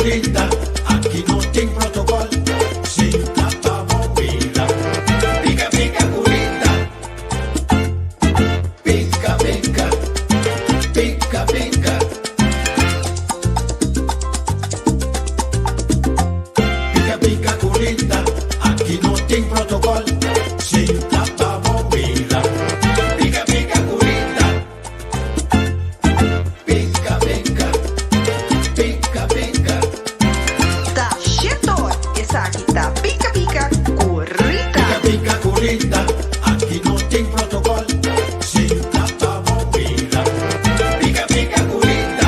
curita, aquí no tem protocolo. Senta pra bobeira. Pica, pica, curita. Pica, pica. Pica, pica. Pica, pica, curita, aqui não tem protocolo. Senta pra bobeira. Pica, pica, curita. Pica, pica. Pica, pica. Tá cheio, essa aqui tá pica-pica, corrida. Pica, pica, curita, aqui não tem protocolo. Senta pra bobeira. Pica, pica, curita.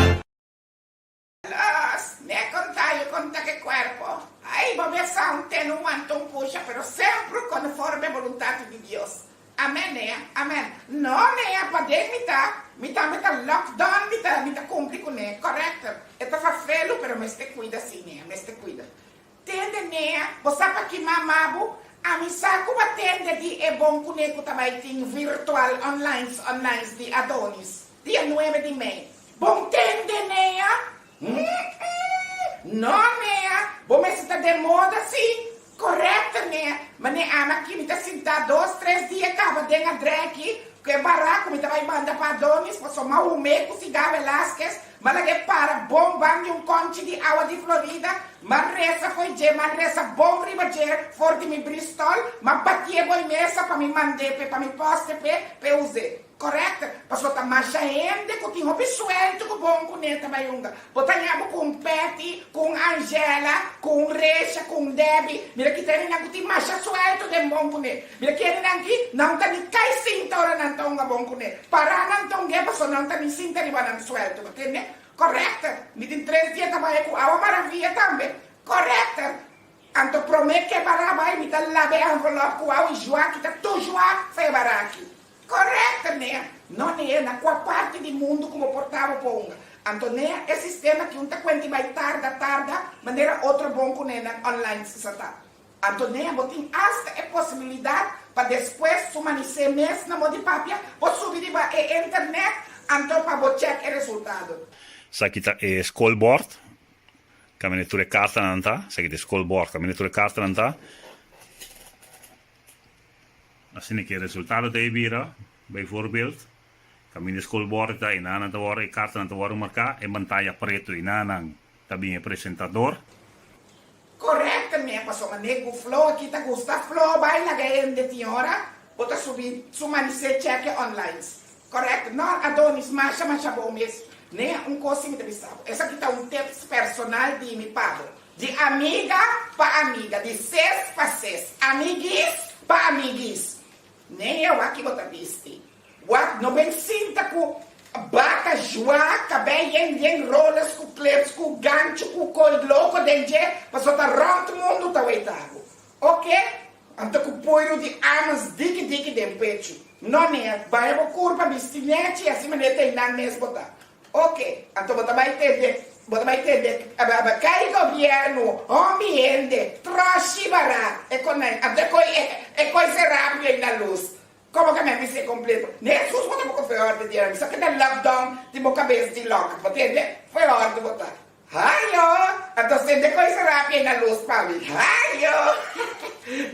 Me contaio conta che cuerpo. Ai, vabbè, sante, non quanto un pusha, però sempre conforme volontà di Dio. Amen, amen. Non è a padre, mi ta lockdown, mi ta cumpri con ne, corretto? E ta fa felo, però me ste cuida, sì, me ste cuida. Tende, você pa chi mamabu, a mi sa come tende di e bon cuneco tamai ting virtual online di Adonis. Dia 9 di Mei. Bon tende, não, né? Bom, mas está de moda, sim. Correto, né? Mas né, aqui me tá sentado 2, 3 dias, acaba de drag, que é barato, me tá vai mandar para Adonis, passou mal o meio, cigarro Velasquez, mas lá que para bom banho, um conte de água de Florida, mas reza foi de, mas reza bom ribager, for de me Bristol, mas batia boi mesa para me mandar, para me poste, para usar. Correto? Passou a marcha ainda, que tinha um suelto com bom com neta maiunga. Botava com Petty, com Angela, com Recha, com Debbie. Mira que tem aqui marcha suelto de bom com neta. Mira que tem aqui, não tá nem cai cinta ora não tonga bom com neta. Para não tonga, passou não tá nem cinta riba não suelto, entende? Correto? Me tem 3 dias trabalhar com água maravilha também. Correto? Anto prometo que para vai me dá lá bem envelope com água e joa, que tá tu joa, foi baraki. Correto, né? Não é na qual parte do mundo como portava ponga. Então, né, é sistema que um tá quando vai tarda, maneira outro bom com né, online se está. Então, né, botem esta é possibilidade para depois sumanecer mês na mão de papia, ou subir para a internet, então para você check o resultado. Sakita e scoreboard, kami ture karta nanta, sakita scoreboard, kami ture karta nanta. Als ik het resultaat hebben, bijvoorbeeld, kan je de schoolbord in aan te worden, kaarten aan te worden, maar en bantaya preto in aan tabi een presentador. Correto, minha pessoa, nego flow aqui tá gusta flow, vai na ganha de senhora, bota subir, sumanecer check online. Correto? Não, Adonis, marcha bom mesmo. Nem coisa me entrevistava. Essa aqui tá tips personal de me pago. De amiga para amiga, de 6 para 6. Amiguis para amiguis. Nem eu aqui vou viste. Não bem sinta com baca, joaca, bem yen rolas, com clips, com gancho, com coisa louco, dentro, mas só tá ronto mundo tá oitavo. Ok? Então com poiro de armas, dique de pecho. Não é, vai pra curva, bistinete, assim maneira tem na mesmo botar. Ok? Então você vai entender, cai governo, ambiente, troche barato, é coisa rápida na luz. Como que me se completo? Nem sus botar pouco foi hora de dizer, só que da lockdown, de boca cabeça de louca, entende? Foi hora de botar. Hayo! Então você tem coisa rápida na luz para mim. Hayo!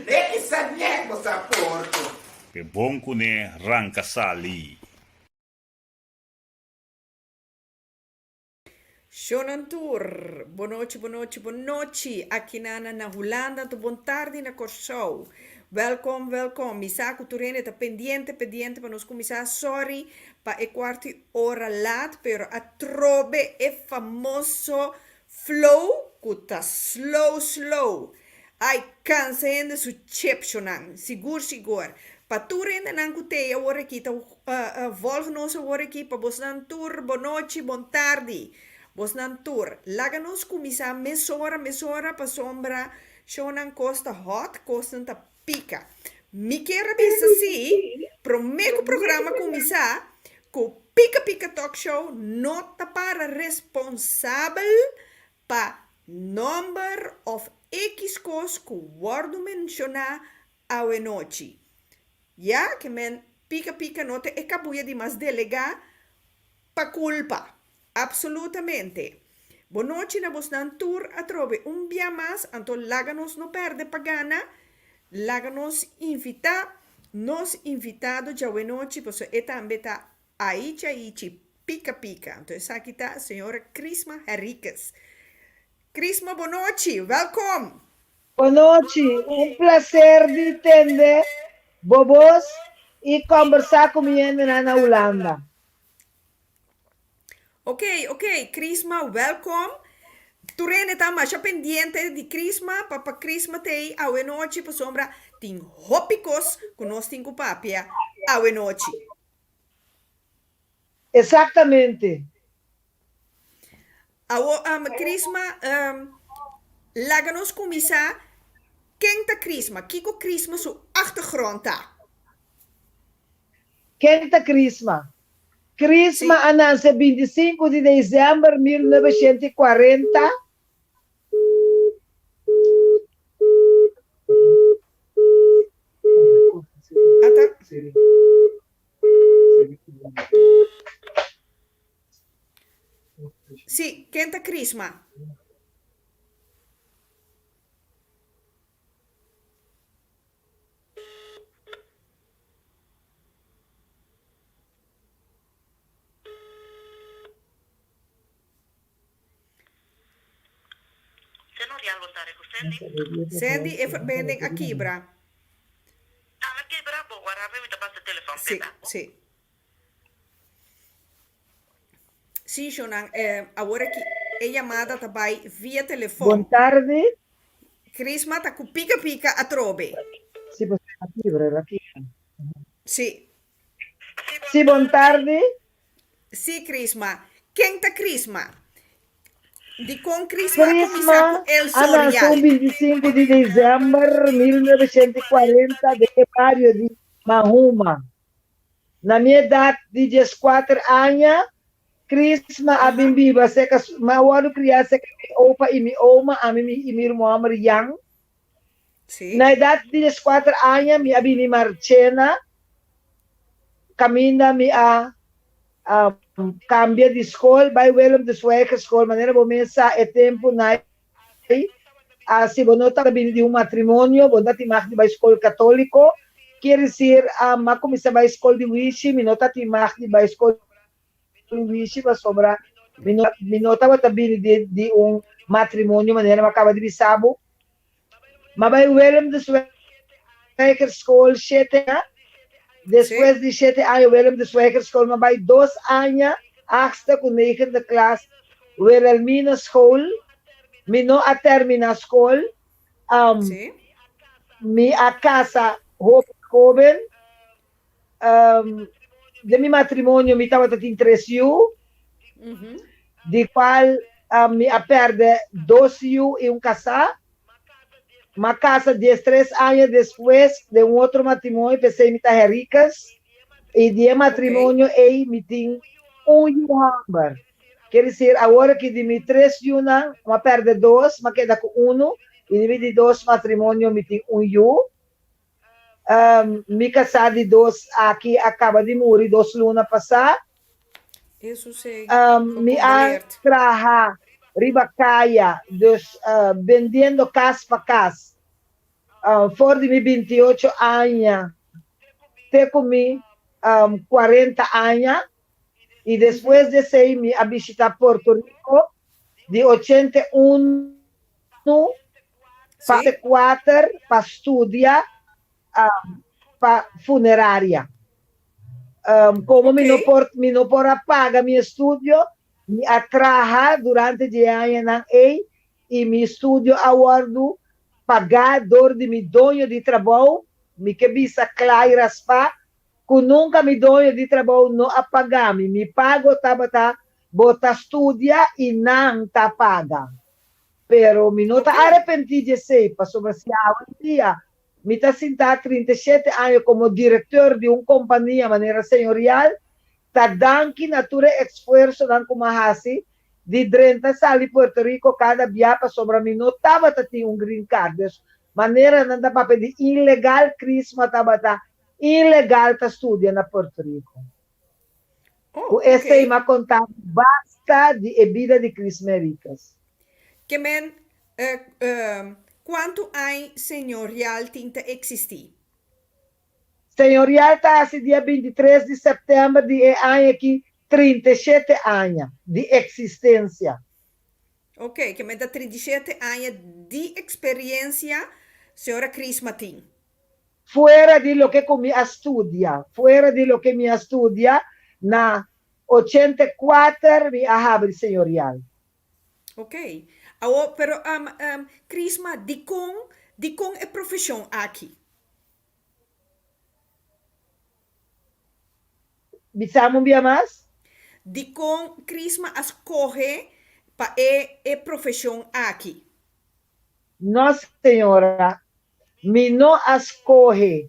Nem que sabia, você porco. Pe bom kune ranka sali. Shonantur, boa noite. Aqui na Holanda, boa tarde na Corsou. Welkom. Misa Turene está pendiente para nos começar. Sorry, para e quarto hora laat, pero a trobe e famoso flow, kuta slow. Ai, cansa ainda su chip shonan, sigur. Pa Turene nan kuteia hora aqui, volg nos hora aqui, pa bosnan tur, boa noite, boa tarde. Bosnan tur, laganos começar mesora pa sombra, shonan costa hot, costa ta pica. Me quer bisa si, prometo programa começar com pica talk show, nota para responsável pa number of X cos que guardo mencionar a noite. Ja, que men pica nota e cabuia de mas delega pa culpa. Absolutamente. Boa noite na bos nan tour a trove un dia mas, anto láganos no perde pagana, láganos invita, nos invitado já boa noite, pois é também tá aí, pica pica. Então, aqui está a senhora Crisma Henriques. Crisma, boa noite, welcome. Boa noite, um prazer de entender bobos e conversar comigo na Holanda. Ok, Crisma, welcome. Tu rende tá mais pendiente de Crisma, papa Crisma tem a noite, por sombra, tem hópicos com nós tem papia a noite. Exatamente. Crisma, laat ons commissar. Kent de Crisma, kiko Crisma zo achtergrond tá. Quinta Crisma. Crisma ananse 25 de dezembro de 1940. Sim, kent Crisma. Sandy é verbinding a Kibra. Na Kibra, bom, agora vem me tapar o telefone. Sim. Sim, Shonan, agora que é chamada também via Boa telefone. tarde. Crisma tá com pica a trobe. Sim, você é aqui, Brera, aqui. Sim. Sim, boa tarde. Sim, Crisma. Quem tá Crisma? De com Crisma Crisma começar com El ananse Sorial. 25 de dezembro de 1940 de barrio de Mahuma. Na minha idade de 14 anos, Crisma abimbiba seca mawaro criar seca opa e mi oma a mi irmão Yang. Sim. Na idade de 14 anos, mi abini Marchena, caminha mi cambia de escola, vai Willem de Sueca escola, maneira começa é tempo na se você está de um matrimônio, você está de uma escola católico, quer dizer, mas começa a escola de Wishi, mi nota de uma escola de Wishi, vai sobrar, mi nota vai também de um matrimônio, maneira acaba de bisabo, mas vai Willem de Sueca escola 7 anos. Depois de 7 anos, Willem de Sueca escola, mas vai 2 anos, hasta com 9ª classe, Wilhelmina School, mi não a termina a escola, Sim. mi a casa joven, de mi matrimônio, mi estava em 3 anos, de qual mi a perde 2 anos e um casar, uma casa de 3 anos depois de um outro matrimônio, pensei me tá ricas, e de matrimônio ei me tem ano. Quer dizer, agora que de mi 3 anos, uma perde 2, mas queda com 1, e de 2 matrimônio me tem ano. Me casar de 2 aqui acaba de morrer 2 lunas passar. Isso sei. Me a trabalhar ribacaia, vendendo casa para casa. For de mi 28 anos, te comi 40 anos, e depois de sair me a visitar Porto Rico, de 81 para 4 para estudar para funerária. Como me não por paga meu estudo, me atraja durante de anos e me estudo aguardo pagador de mi dono de trabalho, me que bisa claras pa, que nunca me dono de trabalho não apagami, me pago tabata, bota estudia e não tá paga. Pero me não tá arrependido de ser, para sobre se um dia, me tá sentado 37 anos como diretor de uma companhia maneira senhorial, tá dando natura esforço dan kumahasi, de 30 sali Puerto Rico cada viagem sobre mim não estava tendo um green card, maneira não dá para pedir ilegal Crisma tava ilegal tá estudia na Porto Rico. Oh, Esta ok. ima contar basta de vida de Cris Mericas. Que men, quanto ai senhorial tinta existi? Senhorial está assim dia 23 de setembro de ano aqui 37 anos de existência. Ok, que men da 37 anos de experiência, senhora Cris Matin. Fuera de lo que me estudia, fuera de lo que me estudia, na 84 me abre senhorial. Ok. Awo, pero Crisma, di con é profissão aqui. Bisamo bia mais? Di con Crisma as corre pa é profissão aqui. Nossa Senhora, me não escorre.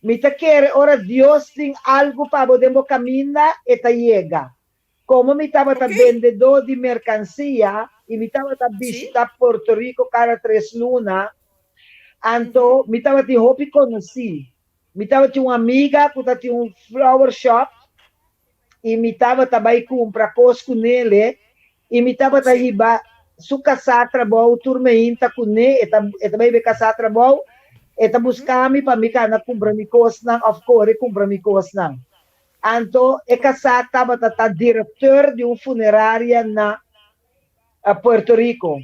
Me te quer, ora Deus tem algo para poder caminhar e te chega. Como me estava Ok. vendedor de mercancia e me estava Sim. visitar Porto Rico cada 3 lunas, então me estava de hobby conheci. Me estava tinha uma amiga que tinha um flower shop e me estava também comprar coisas com ele e me estava Sim. iba su casa trabalho turma inta com ele e também be casa trabalho e ta buscami para me kana comprar mi coisas não of course comprar mi coisas não. Então, é casado estava diretor de uma funerária na Puerto Rico.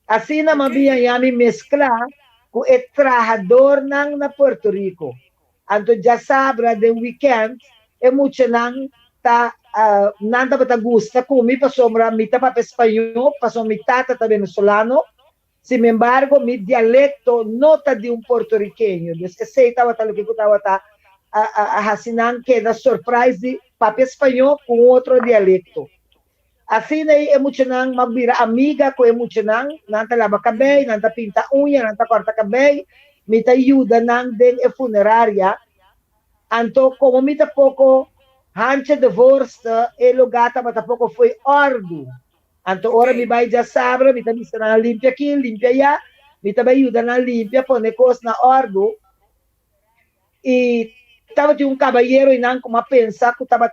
Assim, na Ok. mabia me mesclar com o trabalhador na Puerto Rico. Então, já sabe, de weekend, é muito tá nada para gusta comi para sombra mitad para espanhol, para mitad tá venezolano. Sin embargo, mi dialecto não está de um porto-riqueño. Desde que sei estava lo que eu estava a que da surprise para espanhol com outro dialecto. Assim daí é muito não magbira amiga com é muito não tá lava cabelo, não tá pinta unha, não tá corta cabelo, me tá ajuda não den é funerária. Então, como me tá pouco hanche de vorsta, e lugar tá pouco foi ordo. Então, ora me vai já sabe, me tá me na limpia aqui, limpia já, me tá ajuda na limpia, pôr coisas na ordo. E estava de um cavalheiro e não como pensar que estava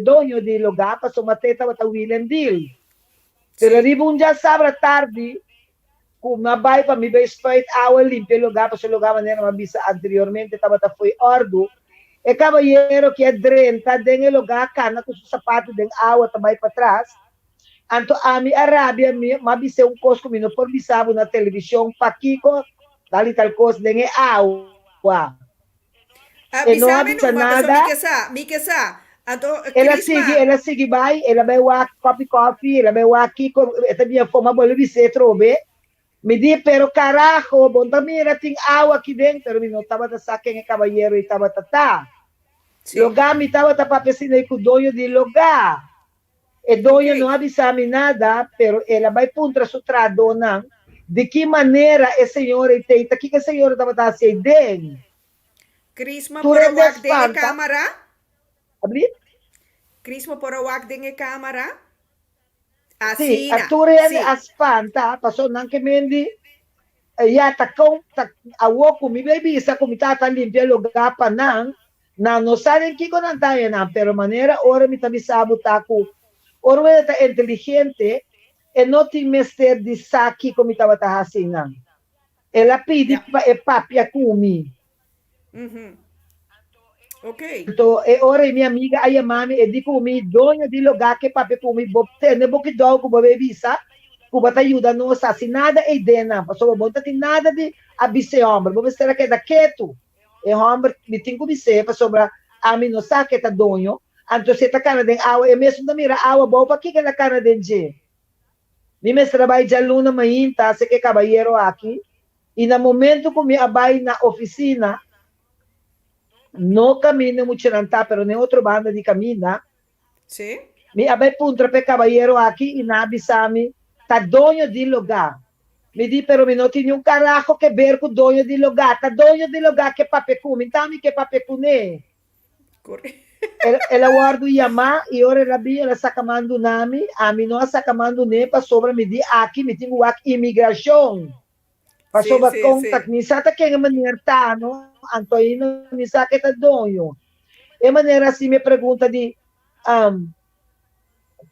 dono de lugar, passou uma teta, estava William Deal. Pero arriba um já sabe tarde, como vai para me ver respeito, água limpa o lugar, porque o lugar maneira uma visa anteriormente estava foi ordo. E cavalheiro que é drenta, dentro do lugar, cana com o sapato dentro água também para trás. Então, a minha Arábia, uma visa coisa que não por visava na televisão, paquico, dali tal coisa dentro água. E não Bisame avisa no mata so nada. Mikasa. Ato Ela Crisma. sigue vai, ela vai lá coffee, ela vai lá aqui, esta minha forma boa você trobe. Me di, pero carajo, bom também tem água aqui dentro, mas não estava da saquinha cavalheiro e estava tá. Lugar me estava para pesquisar com o dono de lugar. E dono não avisa-me nada, pero ela vai puntra su tradona. De que maneira a senhora tem, o que a senhora estava fazendo dentro? Crisma Tu para rendes wak de panta? câmara. Abri? Crisma para wak de câmara. Sì, Assim, attore sim. spanta, passò anche mendi, ya takong awo kumi baby sa kumitata limpia lugar pa na no saben kiko nang tayo na, pero manera ora mi tabi sabot ako, ora mi ta inteligente, e no ti mester di saki kumitawata hasina. E la pidi pa e papia kumi. Ok. Então, e ora minha amiga, a mami, e di kumi, dono di lugar que papia kumi, ne boki daw ko baby sa, Cuba ajuda nos assim nada é dena, passou bom tem nada de abisse homem, vamos ter que da quieto, e homem me tem que dizer para sobra a mim não sabe que tá donho, então se tá cara de água, é mesmo da mira água boa para que na cara de je, me trabalho de luna mainta, se que cabalheiro aqui, e no momento que me abai na oficina, no caminho muito nanta, pero nem outro banda de camina, Sim. me abai puntra pe cabalheiro aqui e na abisami tá dono de lugar. Me di, pero não tinha um carajo que ver com dono de lugar. Tá dono de lugar que papecu. Então, que papecu ne. Ela guarda chamar e ora ela vi, ela sacamando nami. A mim não sacamando ne para sobra me di aqui, me tenho aqui imigração. Para sobra contact. Me sata que é maneira tá, no? Antoino, me sabe que tá dono. É maneira assim me pergunta de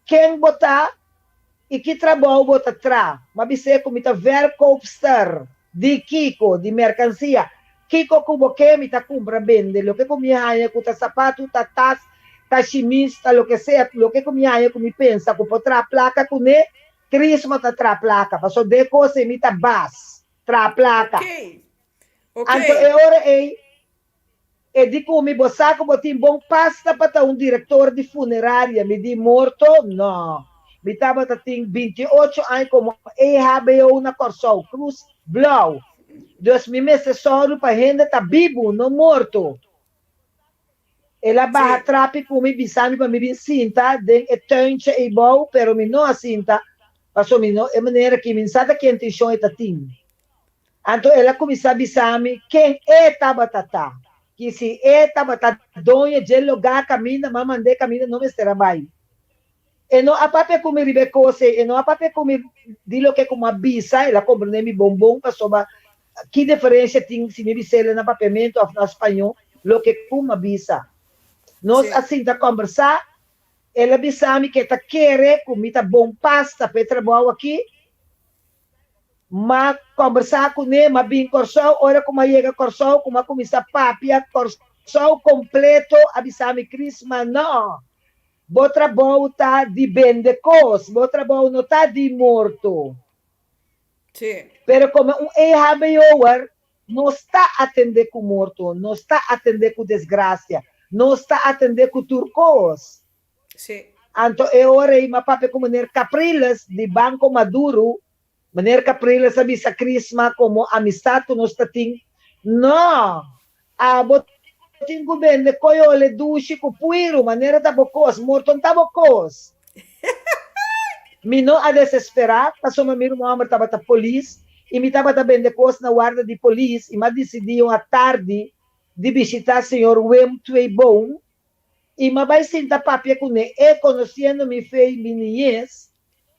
quem botar e que trabalho bota tra. Mabise ko mita verkoopster di Kiko, di mercancia. Kiko kubo que mita compra vende. Lo que comia haya kuta sapato, ta tas, ta chimista, lo que sea, lo que comia haya kumi pensa ko potra placa kune, Crisma ta tra placa. Paso de cose mita bas, tra placa. Ok. Anto e ora e di come bossaco botin bom pasta para um diretor de funerária me di morto no me estava tem 28 anos como EHBO na Corsol Cruz Blau Deus me necessário para gente tá vivo não morto ela barra trape como bisami para me vir cinta den e tuintje e bom pero me não cinta passou me não é maneira que me sata que intenção é tatim anto ela começa a bisami quem é tabatata que se estava donha de lugar caminha mamande caminha não me trabalho e não a pape como ribecose e não a pape como dilo que como abisa ela compra nem bombom passou que diferença tem se me bisela na papamento ou na espanhol lo que como abisa nós assim da conversar ela bisami que tá querer comida bom pasta para trabalhar aqui ma conversar com ele, ma bem corsol, ora como chega corsol, como começa papia, corsol completo, avisame Crisma, não. Botra volta de vende cos, botra volta não tá de morto. Sim. Pero como EHBO não está a atender com morto, não está a atender com desgraça, não está a atender com turcos. Sim. Anto é hora e ma pape como ner Capriles de Banco Maduro, maneira Capriles sabi sa Crisma como amistad no stating no botin ko bende koyo le dushi ko puiro maneira tabocos morton tabocos mino a desesperar passou me miro mo amor tabata police e me tabata bende cos na guarda de police e ma decidiu à tarde de visitar senhor Wem Tweibon e ma vai sinta papia com ne e conhecendo me fei minies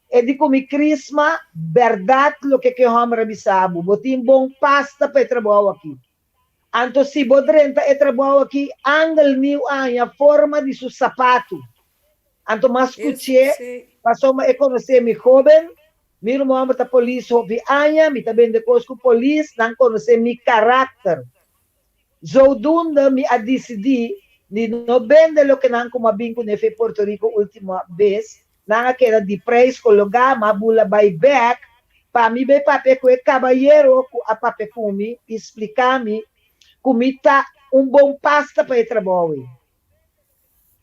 e di come Crisma, verdade lo que homem revisava, botin bom pasta para trabalhar aqui. Anto se bodrenta e trabalhar aqui, angle new a forma de seu sapato. Anto mas cutie, passou a conhecer me jovem, miro mo amo ta polícia hovi anya, me também depois com polícia, não conhecer me caráter. Zoudunda me a decidir, de não vende lo que não como abinco nefe Porto Rico última vez, nanga que era de preço colocar mabula buyback para mim bem pape com o cabalheiro a pape comi explicar-me como tá bom pasta para trabalhar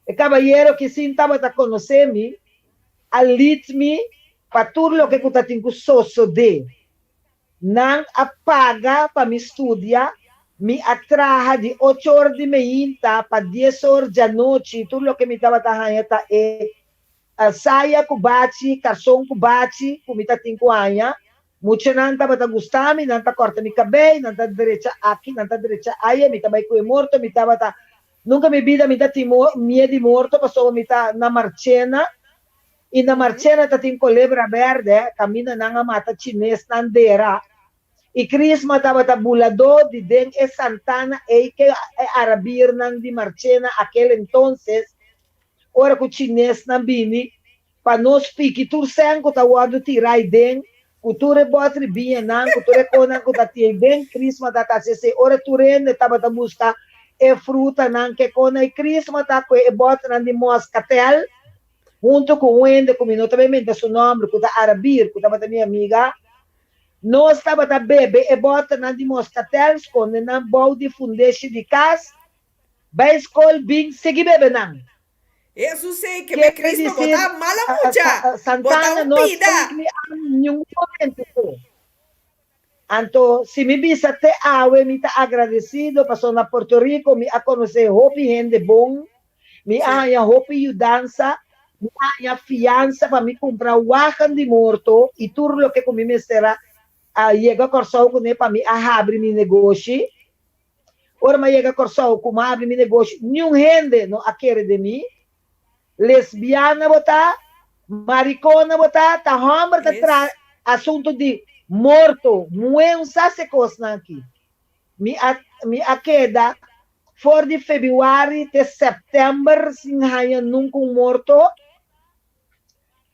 o cabalheiro que sim estava a conhecer-me alit-me para tudo o que eu tenho sosso de não apaga para me estudar me atraja de 8 horas de manhã para 10 horas da noite tudo o que me estava a saia ko bati, calção ko bati, kumita 5 anos, muito não estava gostando, não está corta mi cabelo, não está direita aqui, não está direita aí, me estava com morto, me estava nunca me vida me está medo de morto, passou me está na marchena, e na marchena está tem colebra verde, camina na mata chinês na andeira, e Crisma estava tabulador de den e Santana, e que arabir nang de marchena, aquele entonces, ora com chinês na bini para nós pique tur sen ko tawado tirai den kuture botri binha nan kuture konan ko tatie den Crisma ta se ora turene taba ta busca e fruta nan que kona e Crisma ta ko e bot nan de moscatel junto com o ende com minuto também su nome ko ta arabir ko taba ta minha amiga nós taba ta bebe e bot nan de moscatel com nan bol de fundeshi de cas vai escol bing segi bebe nan Isso sei que me Crisma botar mala mucha. Santana botar pida. Nenhum momento. Anto, se me bisa te awe, me tá agradecido, passou na Porto Rico, me a conhecer hopi gente bom, me a hopi ajudança, me a fiança para me comprar wakan de morto, e tudo o que comi me será, chega a Corsol com para me abrir meu negócio, ora me chega a Corsol com abrir meu negócio, nenhum gente não quer de mim, lesbiana botar, maricona botar, tá homem tá assunto de morto, muença se cosna aqui. Me a queda for de February te September, sin haya nunca um morto.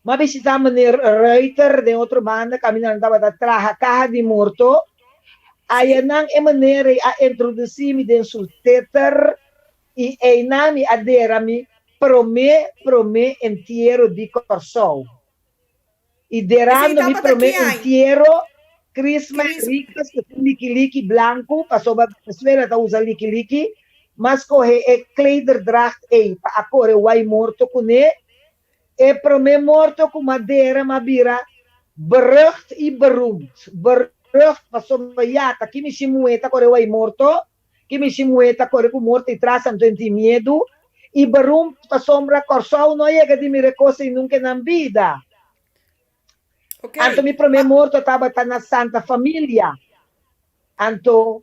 Mas visita meneer Reuter de outra banda, caminhando da traja carro de morto. Aí não é maneira a introduzir-me dentro do teter e aí não me adera-me prome inteiro de corso. E derando-me prome inteiro, Christmas ricas, liki branco, passou a pessoa que usa liki, mas corre é kleiderdracht aí, para a cor é o morto com ele, e prome morto com madeira, mabira, berucht e beroemd. Berucht, passou a yata, que me chimueta, corre o morto, que me chimueta, corre com morto e traz tanto medo, e beroemd, passou a corso, não é que de me recosse nunca na vida. Okay. Anto mi prome morto estava na Santa Família. Anto,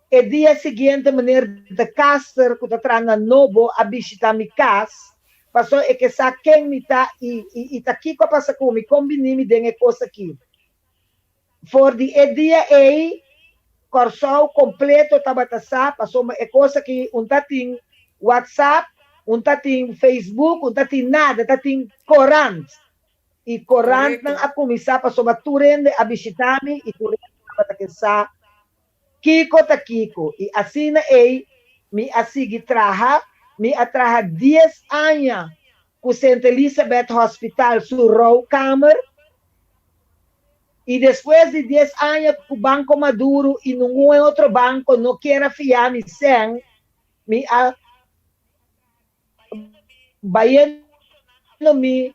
e dia seguinte, maneira de Caster, que está na Novo, a visitar mi casa, passou e que sa quem me tá e tá aqui com a passa com me combinei me dengue coisa aqui. For de dia aí, corso completo estava tá passou e coisa que tá tem WhatsApp, tá tem Facebook, tá tem nada, tá tem corante. E corante nang a começar para sobre turende a visitar-me e turende para que sa Kiko ta Kiko e assim aí me asigi traha me atraha 10 anos com St. Elizabeth Hospital su row kamer e depois de 10 anos com o Banco Maduro e num outro banco não quer fiar me sem me a bayendo me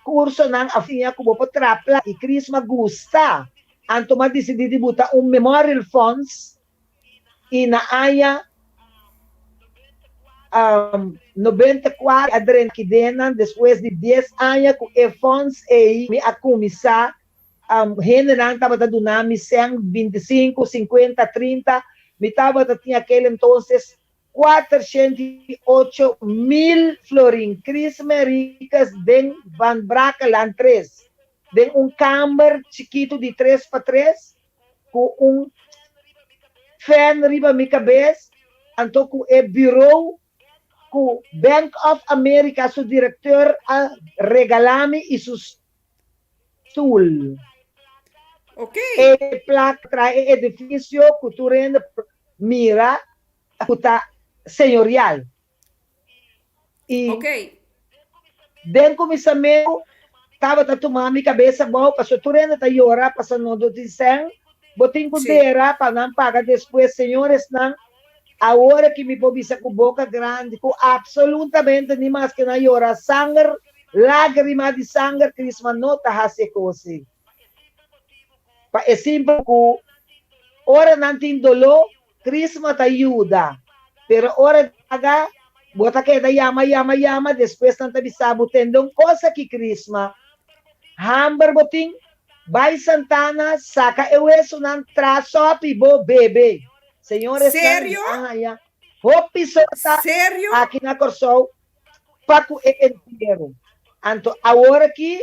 curso ng afinha ko po trapla e Chris Magusta. Anto decidi buta memorial funds e na aya 94 adren kidenan después de 10 anos com e funds e me akumisa generang tava da dunami 25, 50, 30 me tava da tinha aquele entonces 408,000 florin. Cris Mericas den Van Brakeland 3. Den camber chiquito de 3x3 com fan riba mi cabeça. Anto com o bureau com Bank of America, su diretor a regalami e su stool. Ok. E placa trae edifício culturando mira puta senhorial. E den começamento tava tomando minha cabeça bom, passou turenda tá llorar, passando do dizem, botin kundera para não pagar depois senhores não a hora que me pobisa com boca grande, com absolutamente nem mais que na llorar sangue, lágrima de sangue, que isso não tá hase coisa. Pa é simples que hora não tem dolor, Crisma te ajuda. Pero hora aga, bota que da yama, depois tanta bisabo tendong coisa que Crisma. Hamber boting, vai Santana, saca eu eso nan traço pibo bebê. Senhores, sério? Hopi sota, sério? aqui na Corsol, paco e inteiro. Anto, agora aqui,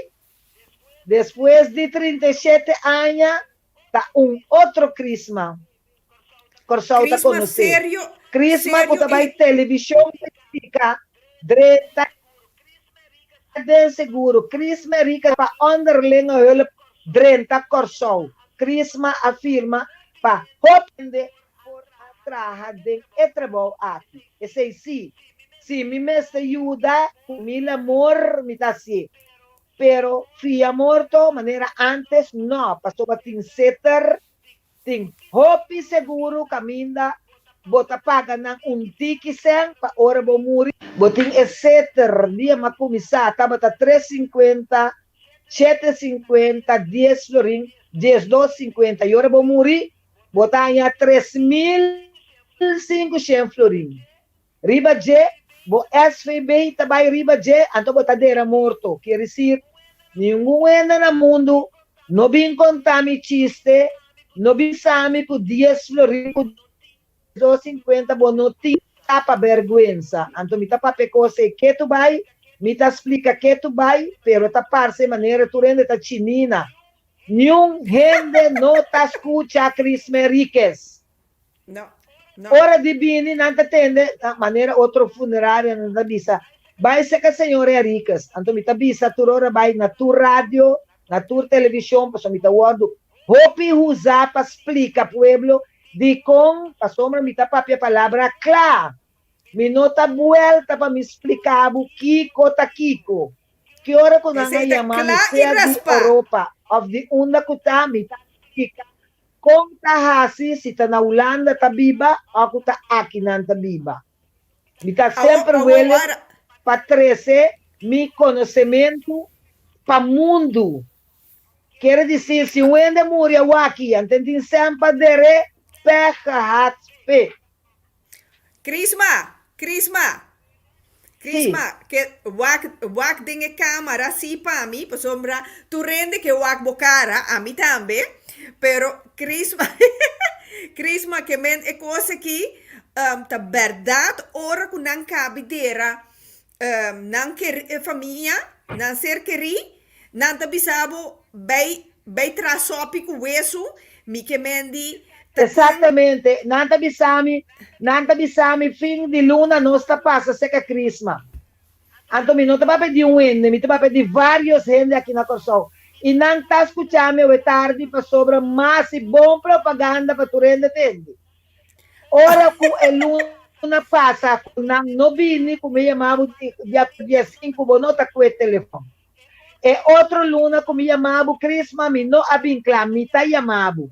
depois de 37 anos, tá outro Crisma. Corsol tá conhecendo. Sério? Crisma, que vai televisão, fica direita, de seguro. Crisma rica para underling hulp, drenta Corsol. Crisma afirma para hopende por atrás de etrebo aqui. E sei se me mestre ajuda, mil amor, me tá assim. Pero fia morto, maneira antes, não. Passou para tin setter, tin hopi seguro, caminda, bota paga ng tiki sen pa ora bo muri boting setter dia makumisa taba ta 350 750 10 florin 10 250 e ora bo muri botanya 3.500 florin riba je bo SVB tabay riba je anto botadera morto quer dizer ninguém na mundo no bin contami chiste no bin sami ku 10 florin 250 bonoti tapa vergüenza. Anto mi tapa pecose que tu vai, mi ta explica que tu vai, pero taparse maneira tu rende ta chinina. Nenhum gente não ta escucha Cris Meriques. Não. No. Ora di bini, não atende, a maneira outro funerária, não avisa. Vai ser que a senhora é ricas. Então, me avisa, tu ora vai na tua rádio, na tua televisão, para me word. Hopi usar para explicar pueblo de com, para sombra me papia palavra clara. Me nota vuelta para me explicar o Kiko ta Kiko. Que hora que nós Esse é chamamos clá e ser de raspa. Europa, of de onda que tá, me tá kung tahasi si ta na Holanda ta biba, ako ta aqui nan ta biba. Mi ta sempre wele pa 13 mi conhecimento pa mundo. Quer dizer, se o ende muri aqui, antendi sempre dere peca hat pe. Crisma, Sim. que wak dinge cámara si pa mi, pa sombra, tu rende que wak bocara, a mí también, pero Crisma, Crisma que men e cosa aqui, ta verdad, ora ku nan kabidera, nan ke família, nan ser keri, nan ta bisabo, bei trasopi ku wesu, mi que mendi, Exatamente. Nanta bisami, fim de luna, nós tá passa seca crisma. Então, mi não te vai pedir um ende, mi te vai pedir vários ende aqui na Corsol. E não tá escutando é tarde para sobra mais e bom propaganda para tu rende tende. Ora que a luna passa, não vini, como me chamava, dia 5, vou notar com o telefone. E outro luna, como me chamava, crisma, mi não abincla, mi tá chamava.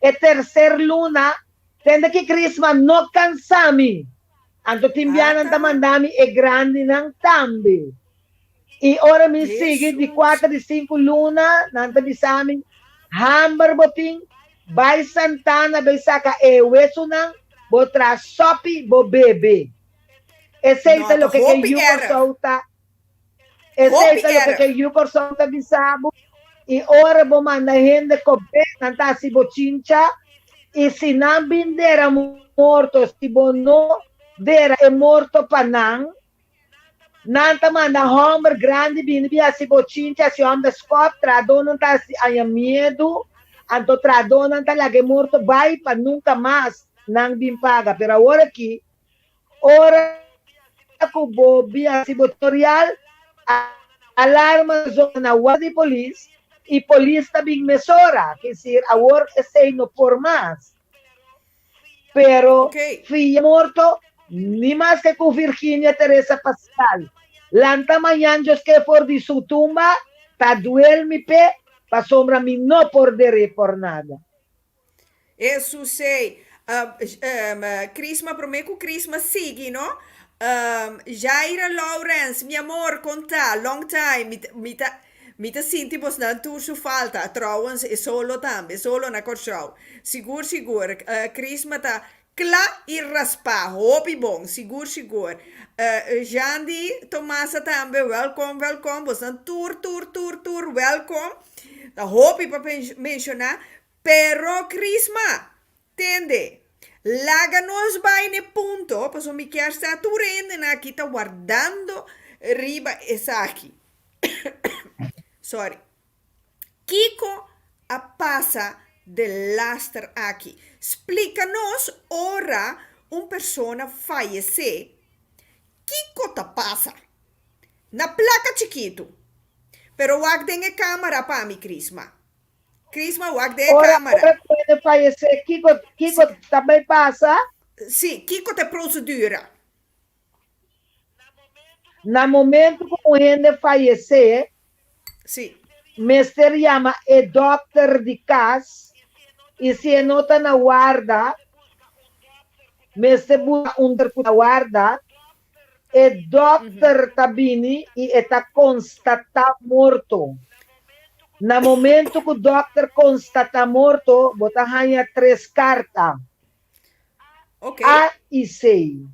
E terceira luna, tende que crisma não cansami. Anto timbianan ta mandami e grande ng tambi. E ora mi sige di 4 di 5 luna, nanta bisami, hambar boting, bay Santana, bay saka e weso nang, bo tra sopi, bo bebe. Ese lo que you cortouta. Ese lo que you cortouta bisabo. E ora bo manda hende kobe, nanta si bo chincha, e si nambindera morto, si bo no, dera é morto panang, nanta manda homem grande bini bia si bochincha si homem scop tradona ta si aya medo, anto tradona ta lage morto vai pa nunca mais nang bin paga, pero agora aqui ora ko bo bia si tutorial alarma zona wadi police e police ta bing mesora, que ser agora sei no por mais. Pero filho morto ni más que con Virginia Teresa Pascal. Lanta mañana que por di su tumba, ta duerme pe, pa sombra mi no perderé por nada. Isso sei. Crisma, prometo Crisma sigue, no? Jaira Lawrence, mi amor, conta, long time, mi te sinti bos na tu su falta, trouwens, e solo tambe, solo na corso. Sigur, Crisma ta Cla e raspa, hopi bom, sigur. Jandi, Tomasa também, welcome, você tour, welcome. Da hopi para mencionar, pero Crisma, tende, laga nos vai ne punto, paso mi quer estar turende na aqui, tá guardando riba essa aqui. Sorry. Kiko a passa de lastre aqui. Explica-nos, ora, persona fallecer. Que te passa? Na placa chiquito. Pero wag den câmera para mi, Crisma. Crisma, wag den câmera. Ora, pode fallecer. Kiko também passa? Sim, Kiko te procedura. Na momento que o gente fallecer, sim. Mister chama e doctor de casa. E se nota na guarda, Mister busca na guarda, e doctor tabini e está constata morto. Na momento que o doctor constata morto, bota ganha 3 cartas. Okay. A e C.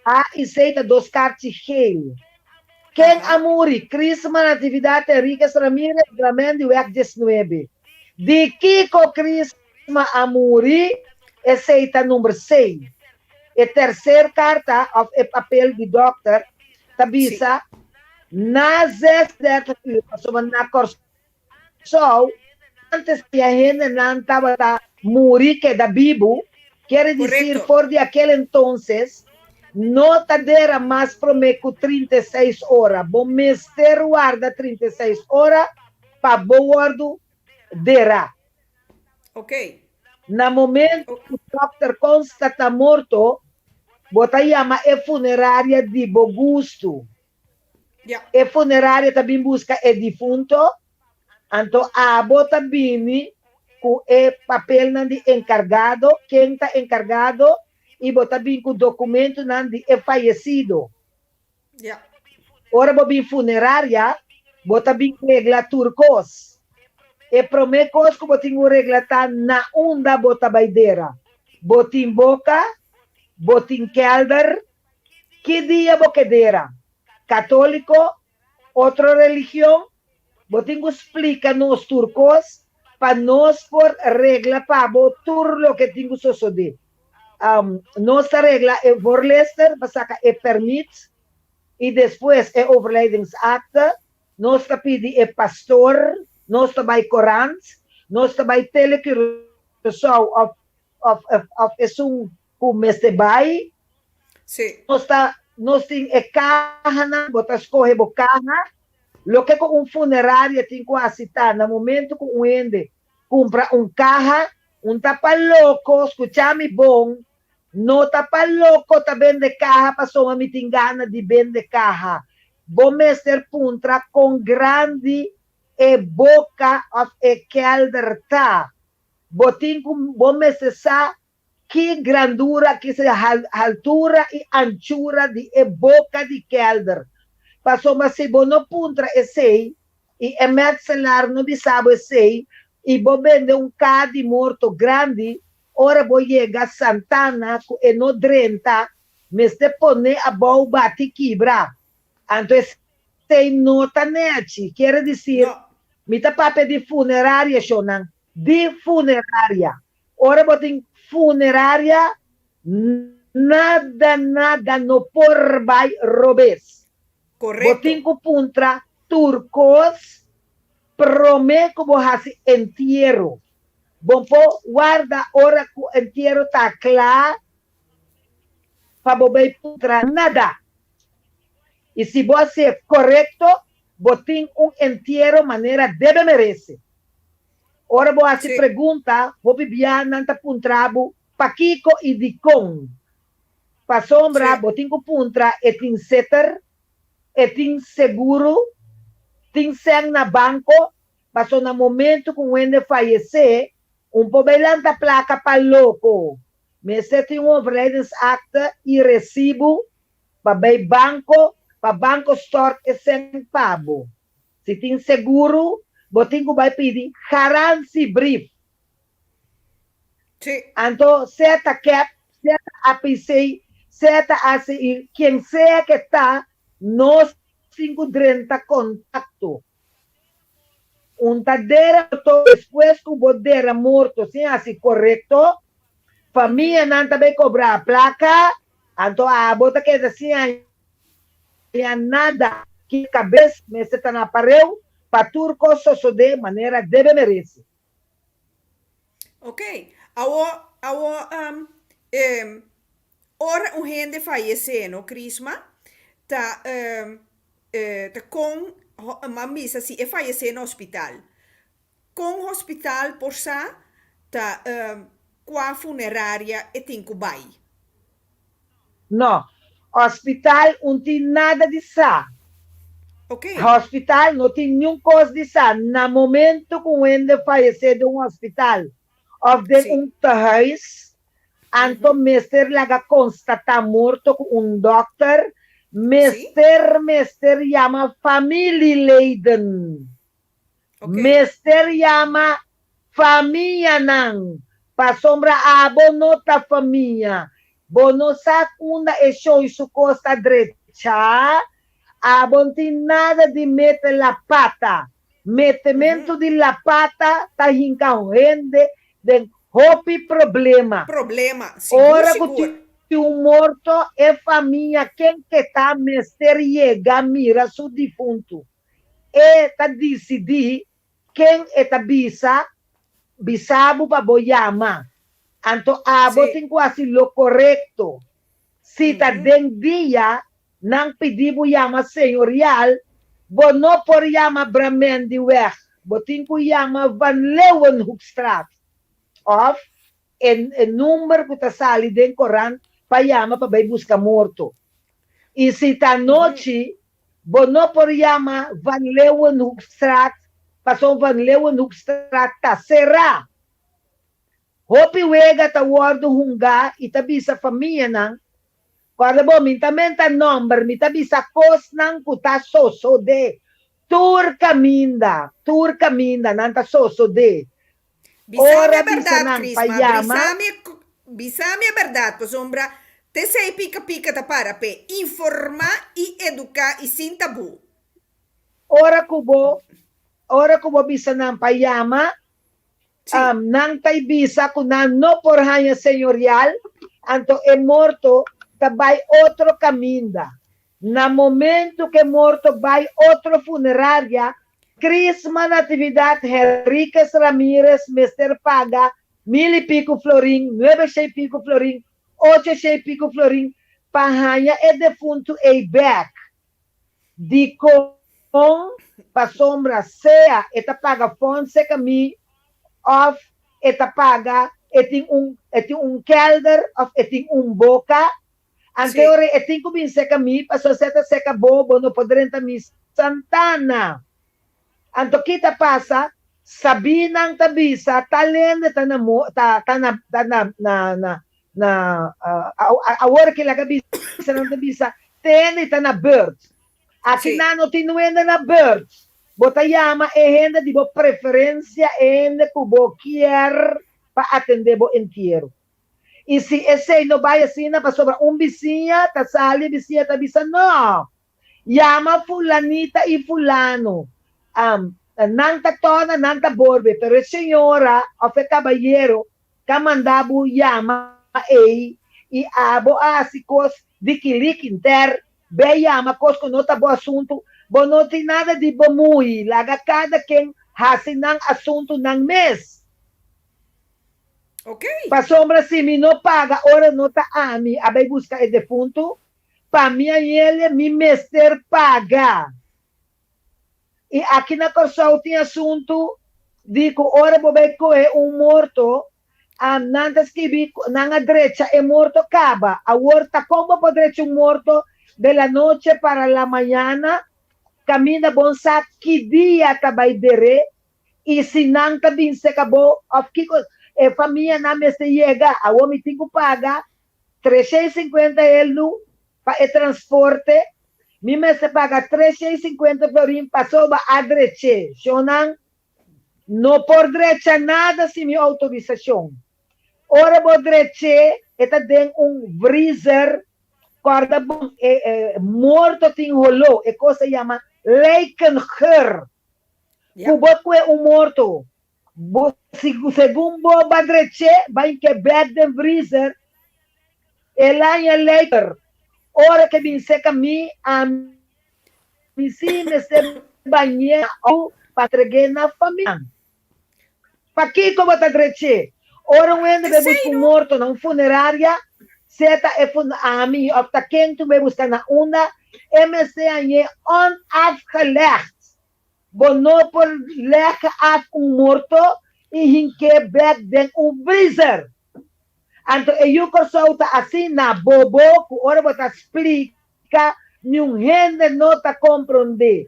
A e C tá 2 cartas cheio. Quem amuri? Crisma Natividade Enriquez Ramirez, Gramendi, WEC 19. De Kiko Crisma Amuri, aceita número 6. E terceira carta, of e papel de doctor, tabisa, na 10 na corso, antes que a gente não estava muri que da Bibo, Quiere decir, Correcto. por de aquel entonces, no te dera más promeco 36 horas. Bom mester guarda 36 horas para bom guardo dera. Ok. Na momento que o doctor constata morto, bota chama e funerária de bom gosto. Ya. E funerária também busca e defunto, então a bota bini com e papel nan de encargado, quem está encargado, e bota bem com documento nan de e falecido. Ya. Ora bobin funerária, bota bem regla turcos. E promecos que botin regla tá na onda bota baideira. Botin boca, botin kelder, que dia boquedeira? Católico, outra religião, botin explica nos turcos, para nós por regla para botur lo que tingo suceder. Nossa regla é voorleester, basaka é permite, e depois é overlijdensakte, nós pedi é pastor, nós vai corant, nós vai telecurso of esum kumeste bai, Sí. nós tem é carro, botas escorre bo carro, lo que com funerária tem que acitar, no momento que ende compra carro, tapa louco, escuchame bom, no tapa louco tá vende carro, passou uma mitingana de vende carro. Bom mester puntra com grande e boca of e kelder tá. Botin com bom mester sa que grandura, que se altura e anchura de e boca de kelder. Passou mas se bom no puntra e sei, e é metzelar no bisabo e sei, e vou vender carro de morto grande, ora vou chegar a Santana, e no drenta, mas te pone a boa bate quebra. Então, tem nota nete, quer dizer, No. me tá papel de funerária, Shonan, de funerária. Ora vou ter funerária, nada no por vai robes. Correcto. Botinco puntra, turcos, prometo vou fazer entierro. Bom, guarda hora que o entierro está claro, para você puntra nada. E se você é correto, botin entierro maneira deve merece. Ora você Sí. pergunta, vou bibia nanta puntrabo, paquico e dicon. Pa sombra, Sí. botin ko puntra, etin setter, etin seguro, tin seng na banco, paso na momento kung wende fallece, pobelanta placa pa louco. Me tem overlijdensakte e recibo pa bay banco, pa banco store e seng pabo. Se tem seguro, botin ko bay pidi, garancy brief. Sí. Então, certa cap, certa APC, certa ACI, quem seja que está, nós 530 contacto. Tadeira, depois que o bodeira morto, sim, assim, correto, família não também cobrar a placa, então a bota que assim, nada que cabeça, mas você está na pareu, para turco, só de maneira deve merece. Ok. Ora un gente fallece, no, Crisma, ta con mamisa si e fallece no hospital. Con hospital por sa ta qua funeraria e tinco bai. No, hospital não tem nada de sa. Ok. Hospital não tem nenhum coisa de sa. No momento que o ende falecer de hospital, of de tehuis, então mester laga constata morto com doctor, mester chama familieleden. Okay. Mester chama família não. Pa sombra abo nota família. Bono sa kunda e show su costa derecha. Abo não tem nada de meter la pata. Metimento de la pata tá hincaurende de hopi problema. Problema. Seguro, Ora seguro. que o morto é família, quem que tá mester chega, mira su defunto. E tá decidir quem é tá bisabo para boiama. Anto abo Sí. ting quasi lo correcto. Si ta den dia nang pedibo yama senyorial, bo no por yama Bramendi weg. Bo ting ku yama Van Leeuwenhoekstraat. Of en number que ta sali den koran pa yama pa bay busca morto. E se ta noite, bo no por yama Van Leeuwenhoekstraat, passou Van Leeuwenhoekstraat ta será. Hopi wega ta wardo hunga itabi sa família nang quando bo mintamenta number mitabi sa kos nang kuta soso de tur caminda nanta soso de Bisami ora é bisa verdade, nang Crisma. payama Bisami é verdade, pois sombra, te sei pica-pica ta para pe informar e educar e sem tabu. ora kubo bisa nang payama Sim. nang tay bisa kuna no por hanya senyorial anto é morto tabay outro caminda. Na momento que morto vai outro funerária, Crisma Natividad Henriquez Ramirez Mester paga 1,000 e pico florim, 900 e pico florim, 800 e pico florim, pahanha é defunto e back. Di com pa sombra sea, eta paga fonse kami of eta paga eting kelder of eting boca. Anteore eting kubinse kami paso seta seka bobo no podrenta mi Santana. Anto kita pasa sabi ng tabisa talende tanamo na awar kila kabisa ng tabisa tende tana birds. Aqui nano tinuenda na birds. Botayama ehenda di bo preferência ende kubo kier pa atender bo entierro. E se esse não vai assim, para sobra vizinha, tá sali, vizinha, tá bisa, não. Yama fulanita e fulano. Nanta tona, nanta borbe. Pero a senhora, o caballero, camandabu yama e abo asikos, de quilik inter, be yama, cos com nota bo assunto, bo não tem nada de bomui, laga cada quem hasi ng assunto ng mês. Ok. Pa sombra se me não paga, ora não tá a mim, abei busca e defunto, pa minha ele me mester paga. E aqui na Corsol tem assunto, digo, ora bobei é morto, nantas que vi, na direita é morto acaba, a horta como pode ser morto de la noche para la mañana, camina bonsa, que dia tabai dere, e se não tá bem se acabou, of que família na mesa chega, a homem tem que pagar 350 euros para o transporte, mi mesa paga 350 florim para soba a direita, não por direita nada sem minha autorização. Ora por direita, está dentro freezer, corda morto tem rolo, é coisa chama leikengeur. Kubo é morto. Según Boba Dreche, vai que back the freezer, ela é later. Ora que me seca me sim nesse banheiro ou para entregar na família. Para que como tá Dreche? Ora um ende bebus morto na funerária, seta é a mim, of ta quem tu bebus na una, MC anje onafgelegd. Bono por lekker af morto e hinke back den freezer. Anto eu corso assim na bobo, que ora bota explica, nenhum gente não tá compreender.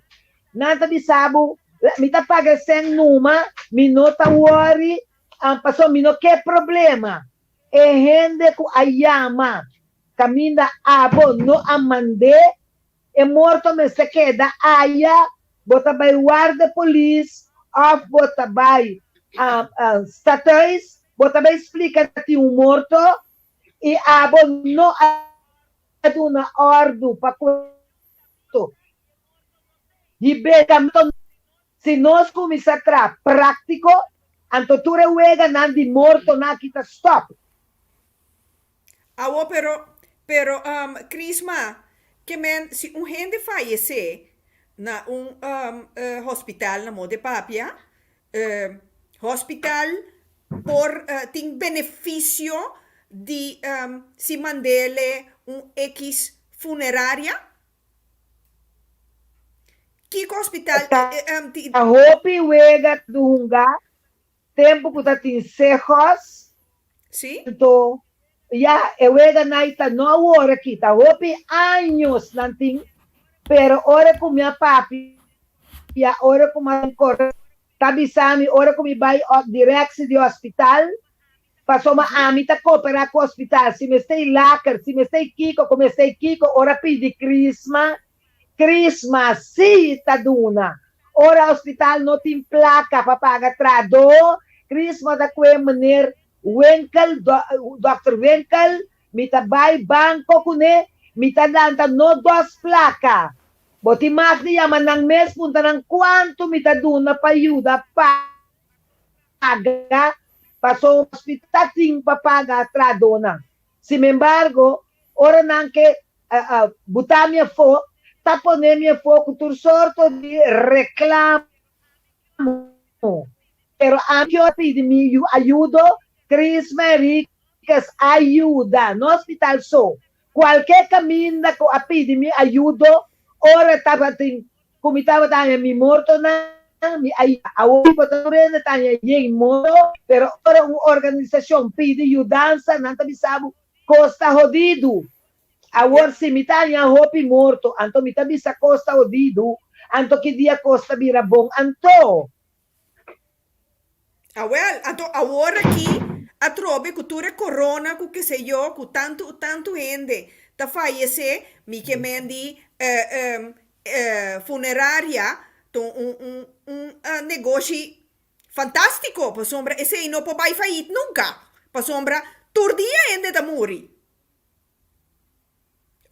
Nada de sabo, me tá paga sem numa, me não tá worry, passou me não que problema. E gente que ayama, caminha abo no amande, e morto me se queda aya, bota by guarda police, of bota by statais, bota by explica que morto e abo no aduna ordo para quanto. E becamto se nós começar a prático, antotura uega nandi morto na kita stop. Awo, pero Crisma, que men, se gente fallece na hospital na Mode Papia, hospital por tem benefício de se mandele X funerária? Que hospital A hopi wega dunga, tempo que tá tem serros, sim? então, ya, wega naita no hora aqui, tá hopi anos nanting, pero ora com minha papi, ya ora com minha corre, tabi sami, ora com mi vai direct de hospital, passou uma amita cooperar com o hospital, se me stay laker, se me stay kiko, como stay kiko, ora pedi Christmas, sim, Taduna. Ora, hospital não tem placa para pagar trado. Christmas da kwe meneer Wenkel, Dr. Wenkel, mita bay banco kune, mita danta no dos placa. Boti magdi yaman ng mes, punta ng kwanto mita duna pa ayuda paga, pasó hospital ting papaga trado na. Sin embargo, ora nang ke butamia fo, taponemia foco tur sorto de reclamo. Pero anche pidi mi aiuto, Chris Maricas ajuda no hospital so. Qualquer caminho ko pidi mi aiuto, ora tapating kumitaba tayo mi morto na mi ay awi potore na tayo yung morto, pero ora uma organização pidi ayudança nanta bisabu costa jodido. Awor simitanya hopi morto, anto mitabi sa costa odido, anto que dia costa birabong, anto. Well, anto agora aqui a trobe cultura corona, que sei eu, com tanto gente tá falece, mi que mendi funerária, negócio fantástico, para sombra, esse não pode falir nunca, para sombra, todo dia ainda tá morrer.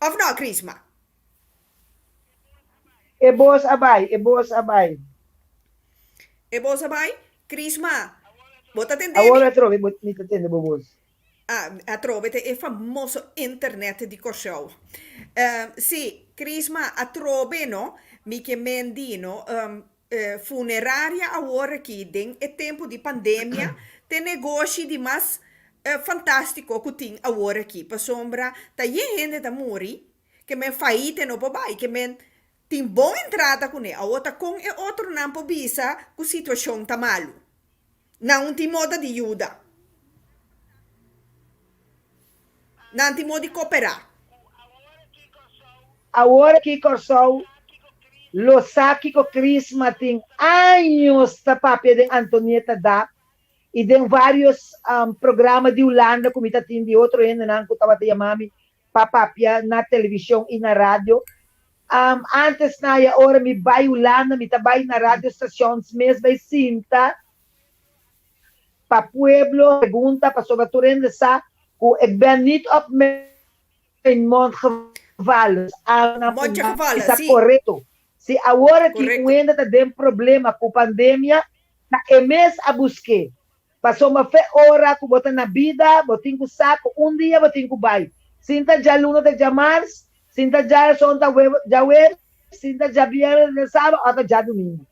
Of no, Crisma? E boas abai. Crisma, bota atender. Agora trove, mi tatende bobos. Trove é famoso internet de Corsau. Sì, Crisma, a trove, no? Mi che mendino, funeraria agora aqui, den é tempo de pandemia, tem negócio de mais fantástico que tem agora aqui. Para sombra, tá gente da muri, que men faite no papai, que men tem boa entrada com ele. A outra com é outro não po bisa, que a situação tá malo. Não tem modo de ajuda. Não tem modo de cooperar. Agora que Corsau, lo saki ko Crisma tem anos ta papia de Antonieta da, e tem vários programas de Holanda, como está tendo de outro ainda, não, que estava te chamando papapia na televisão e na rádio. Antes na hora me vai Holanda, me trabalho na rádio estações mesmo e sinta para pueblo pergunta para sobre tudo ainda sa o ik ben niet op mijn mond gevallen. Isso é correto. Se agora que ainda está tem problema com pandemia, na mês a buscar. Passou uma hora que botar na vida, botinho com saco, dia botinho com bai. Sinta já luna de jamars, sinta já sonta já web, sinta já biela de sábado, até já domingo.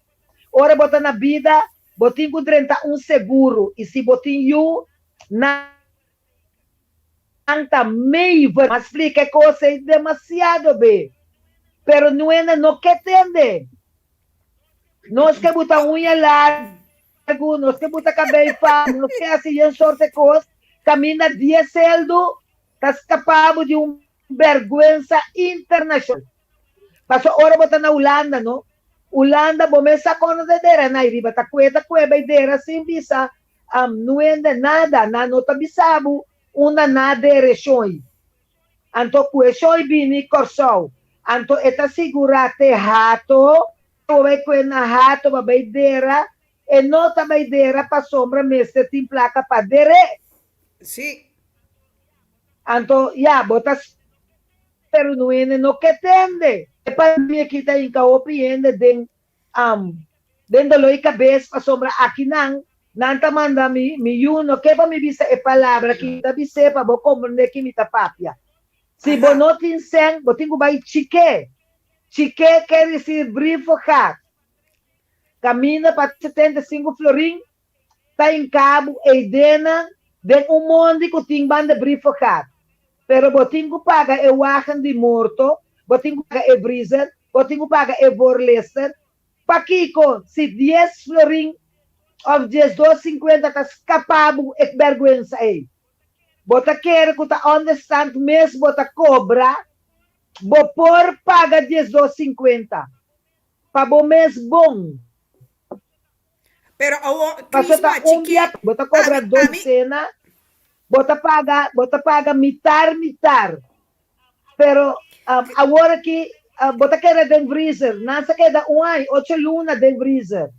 Ora botar na vida, botinho com 31 seguro, e se botinho na anta meio, mas explica coisa é demasiado bem. Pero não é no que entende. Nós que botar unha larga, nós que botar cabelo fácil, nós que assim em sorte coisa, camina 10 celdo, está escapado de vergüenza internacional. Passou hora botar na Holanda, no? Holanda, começa com a dedeira, na iriba, tá cueta, dedeira, sem visa, não é nada, na nota bisabo, uma nada regiões. Anto kueshoy bini Corsau, anto eta segurate hato, ove quena hato babaidera, e nota baidera pa sombra meste tim placa pa dere. Sì. Anto, botas, pero no ene no que tende. E pa mi kita in kaopi ende den doloy cabeça pa sombra aqui nanta manda mi yuno, que pa mi bisa e palavra, kita bise pa bo compreender que mi tapapia. Se bonotin sen, botingo vai chique. Chique quer dizer brifo hat. Camina para 75 florim, tá em cabo e dena de monde que tem banda briefo cat. Pero botingo paga e wagen de morto, botingo paga e breezer, botingo paga e borlester. Pakiko, se 10 florin of 10, 2,50 tá escapado e vergüenza aí. Bota quer que tá understand mês, bota cobra, bo por paga 10, 2,50. Pa bo mês bom. Pero Passou tá Crisma, dia, bota cobra docena, bota paga mitar. Pero agora que bota quer den freezer, nasa queda 8 luna den freezer.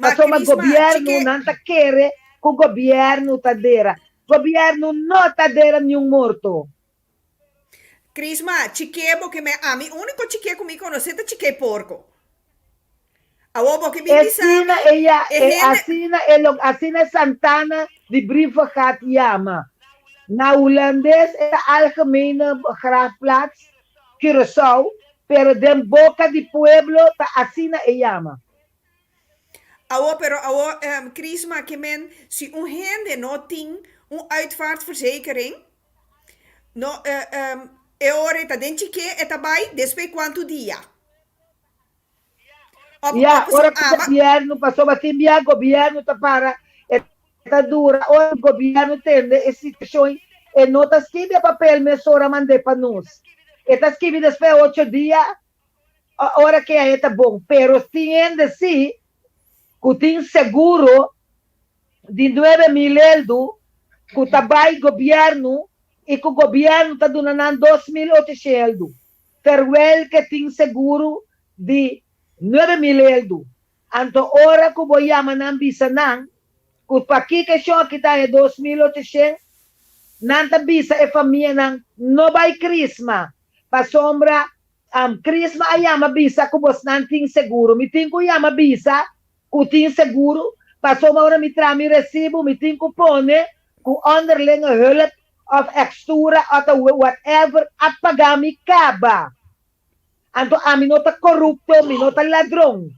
Passou mas governo nanta quer que o governo tadera. Governo não tadera nenhum morto. Crisma, chiquebo que a mí único chique comigo conoce é chique porco. Awo que me Assina ella, assina Santana de Briefe gaat Yama. Na holandês é a algemene begraafplaats, Curaçao, pero den boca de pueblo ta assina e Yama. Pero Crisma, que men, si un gente no ting uitvaartverzekering, no, ore ta den chique etabai, después quanto dia? Ora que o governo passou a timbiar, o governo está para, está dura, o governo entende essa situação e não está escrevendo papel, mas ora mandei para nós. Está escrevendo depois 8 dias, ora que é está bom, pero tiende sim, que tem seguro de 9.000 euros, que está vai governo e que o governo está dando 2.800 euros. Terwell que tem seguro de 9.000 euros. Anto ora que vou chamar na visa não, que para aqui que só que está é 2.800, nanta visa é família não vai crisma. Para sombra, crisma a chama visa que você não tem seguro. Me tem que chama visa que tem seguro. Para sombra ora me trame recibo, me tem que pone que onderlinge hulp of extura ou whatever a pagar me caba. Anto a mí no está corrupto, mi no está ladrón.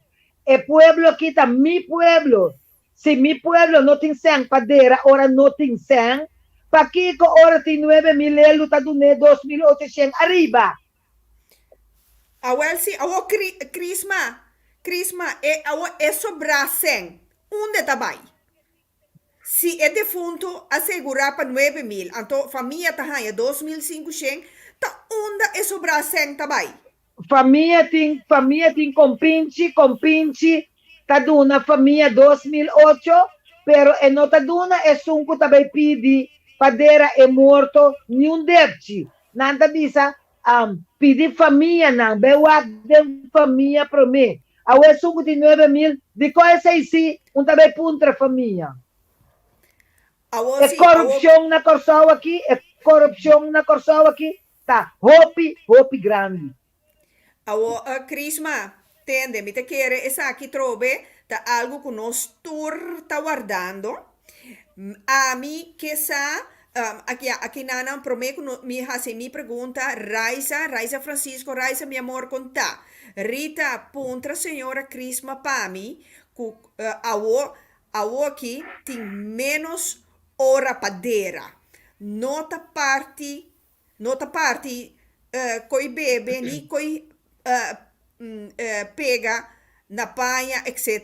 El pueblo aquí está mi pueblo. Si mi pueblo no tiene sang padera, ahora no tiene sang, pa' Kiko ahora tiene 9.000 euros, está dando 2.800 arriba. Well, sí, Crisma, é sobrar 100. Onde tabai? Si é defunto, assegurar para 9.000. Então, família tá ganha 2.500, tá onde é sobrar 100 tabai? Família tem compinche, tá dando família 2008, pero e não tá dando é sunco também pedi padeira é morto nenhum debte. Nada bisa pedi família não, bewa de família para mim. A é sunco de 9.000, de qual é se também puntra família. É corrupção na Curaçao aqui, tá hopi grande. Crisma, tende, mi te quiere esa aquí trove, ta algo que nos tur está guardando. A mí que sa, aquí nana prometo mi hace mi pregunta, Raisa Francisco, Raisa mi amor conta. Rita puntra señora Crisma pami, ku awo aquí tin menos hora padera. Nota parti, koi bebe ni koi pega na panha, etc.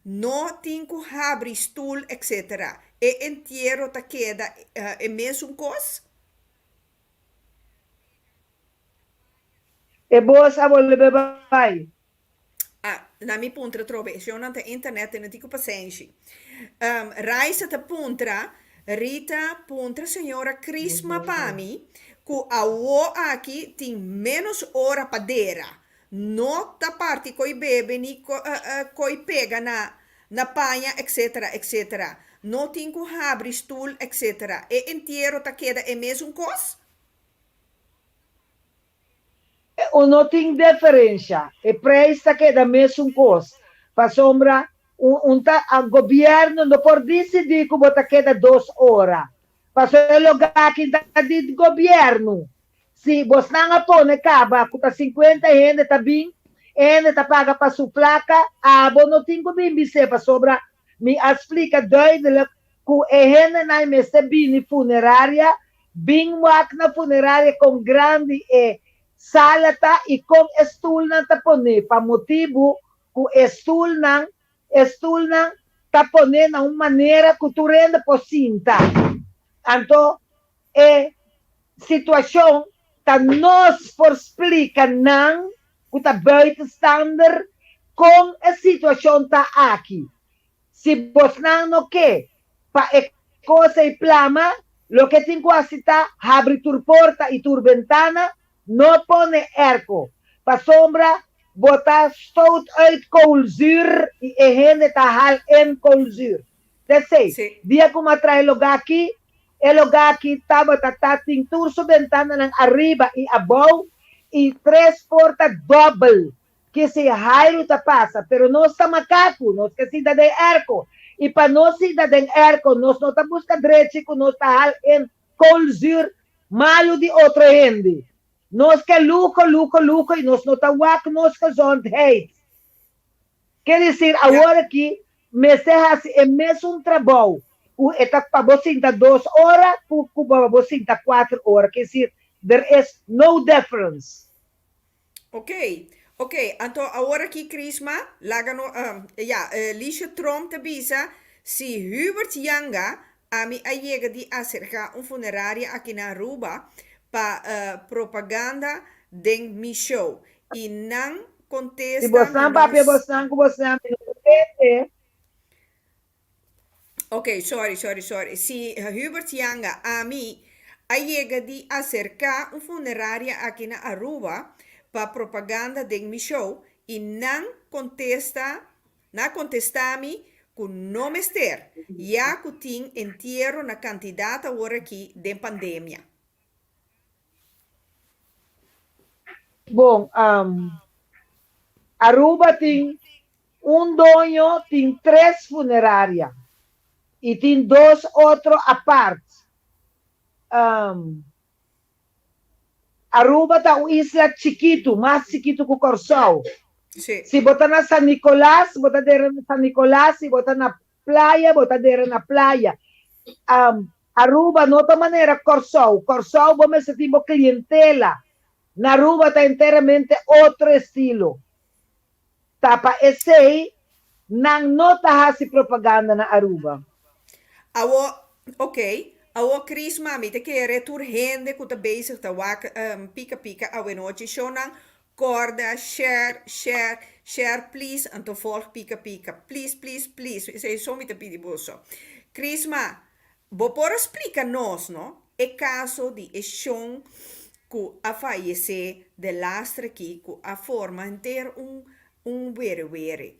No tenho abrir stoel, etc. E inteiro ta queda é mesmo coisa? É boa sabor vai. Na minha puntra trove, se eu não tenho internet, não tenho paciência. Raisa ta puntra, Rita puntra, senhora Crisma pami, que a aqui tem menos hora padeira. Não da parte que bebe, nem que pega na panha, etc. Não tem que abrir stoel, etc. E inteiro tá queda é mesmo coisa? Não tem diferença. E preço tá queda mesmo coisa. Para sombra, o governo não pode decidir que tá queda 2 horas. Para o lugar que está de governo. Se você não põe caba, que está 50 gente, está bem, gente está paga para sua placa, não tem que bem ser para sobra me explica duidelijk hoe hen na me se bini funeraria, bing wak na funeraria com grande salata e com stoel na tapone, pa motivo que stoel nang tapone na uma maneira que tu renda por cinta. Então, situação que nos explica não que está buitenstander com a situação tá aqui. Se você não quer, para coisa e plama, lo que tem que citar, abre tu porta e tu ventana, não põe erco. Para sombra, botar stoot uit koolzuur e a gente está hal em koolzuur. Desce, dia como atrai lugar aqui, o lugar aqui estava tem turso ventana ng arriba e abaixo e 3 portas double. Que se raio ta passa, pero nós está macaco, nós que cidadão erco. E para nós cidadão erco, nós não está busca direito, nós está hal em koolzuur, malo de outra gente. Nós que luco, e nós não está wak, nós que gezondheid. Quer dizer, agora que me se é mesmo trabalho. O eta para você 2 horas, para você 4 horas. Quer dizer, there is no difference. Ok, então agora aqui, Crisma, Liesje Trump te bisa, si Hubert Yanga, a mi allega di acerca funeraria aqui na Aruba, para propaganda den mi show. E não contesta... Se você não papel, você não Ok, sorry. Si Hubert Yanga, a mi allega di acerca funeraria aqui na Aruba, para propaganda de mi show e não contesta-me com não mester, já que tem entierro na candidata agora aqui de pandemia. Bom, Aruba tem dono, tem 3 funerárias e tem 2 outros à parte. Aruba está uma isla chiquito, mais chiquito que o Corsol. Sí. Se botar na San Nicolás, botadeira na San Nicolás, se botar na praia, botadeira na praia. Aruba, não outra maneira, Corsol, vamos ter tipo clientela. Na Aruba está inteiramente outro estilo. Tapa esse, não está fazendo propaganda na Aruba. Ok. Awo Crisma, mi te que retur gente que tá bezig te wak pica awe noche shonan corda share please en te volg pica please sei so mi te pidi boso. Crisma, bo por explica nos, no? E caso di eshon ku a fallece de lastre ki ku a forma enter un were.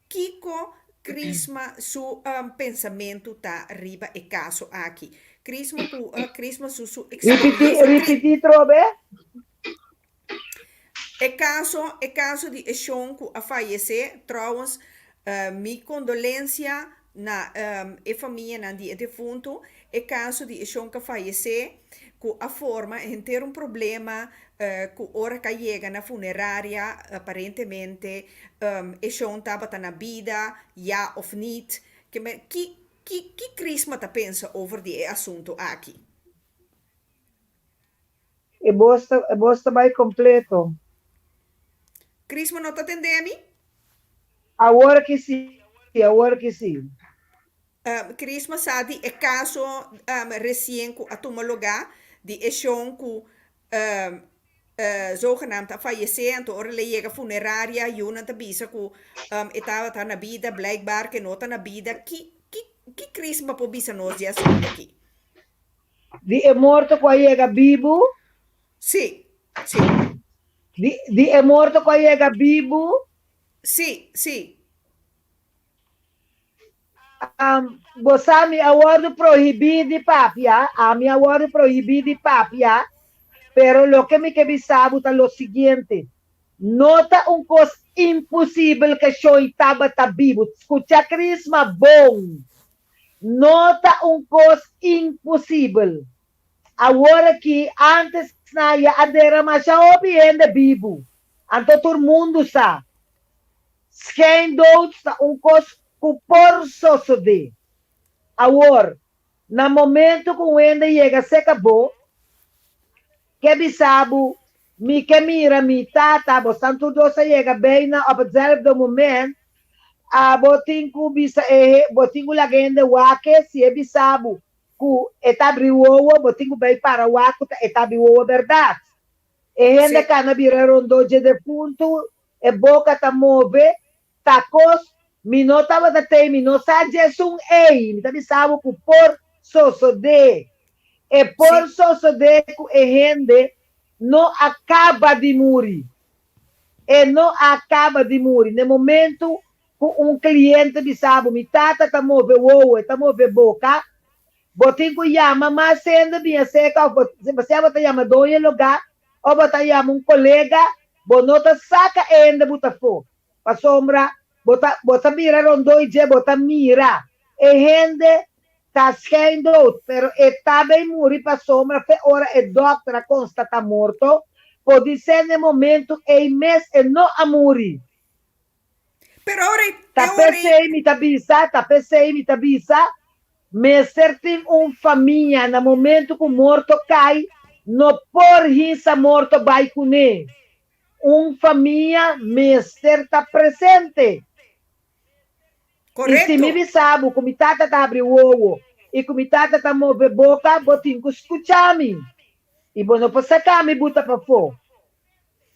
Kiko Crisma su pensamento tá riba e caso aqui. Crisma su Ripeti trove? E caso di Eshon ku a fallece, trouwens, mi condolência na família na di defunto, e caso di Eshon que fallece, ku a forma ter um problema, ku ora que chega na funerária, aparentemente, Eshon estava na vida, ja of niet, que Crisma tá pensa over die assunto aqui? E bosta vai completo. Crisma não tá entendendo? Agora que sim. Crisma sabe é caso recém que a tomar lugar de Eshon que zogenaamd fallecer, então ora chega a funerária e uma te bisa que estava na vida, blijkbaar que não tá na vida, que Crisma po bisa nós de assunto aqui? De é morto com a chega vivo? Sim. De é morto com a chega vivo? Sim. Você me award proibir de papia, me award proibir de papia, pero lo que me que sabe é lo seguinte, nota coisa impossível que eu estava vivo, escucha Crisma bom, nota coisa impossível, agora que antes na adera mas já obiende vivo, então todo mundo sabe, quem dood está coisa por sosode. Agora, no momento que o ende chega, se acabou, que bisabu, mi que mira, mi tata, bostan tudo se chega bem na observe momento, a botinku bisa botinku lagende wake, se é bisabu, ku etabri wowo, botinku bem para wako, etabri wowo verdade. E ainda cana bira rondo de defunto, e boca ta move, tacos, minota bata te, minota jesum ei, mi tabi sabu ku por soso de. E por soso de ku e rende, não acaba de morrer. E não acaba de morrer. No momento que cliente me sabe, mi tata ta move wowo, ta move boca, botin ku yama, mas sendo bem seca, você vai yama doye lugar, ou bota yama colega, bonota saca ainda bota fo. Pa sombra, bota mira rondo e je bota mira. E rende tá sendo, pero está bem morrer pa sombra, fe ora e doctora constata morto, pode ser no momento e mês e não a morrer. Pero ora, Tá pensei mi tabisa, mas certin família, no momento que o morto cai, no por risa morto vai com ele. Família, mestre tá presente. correto. E se me sabe, como tata tá abre o ovo, e como tata tá move boca, botinho escuchar-me. E bom, não pode sacar me buta para fora.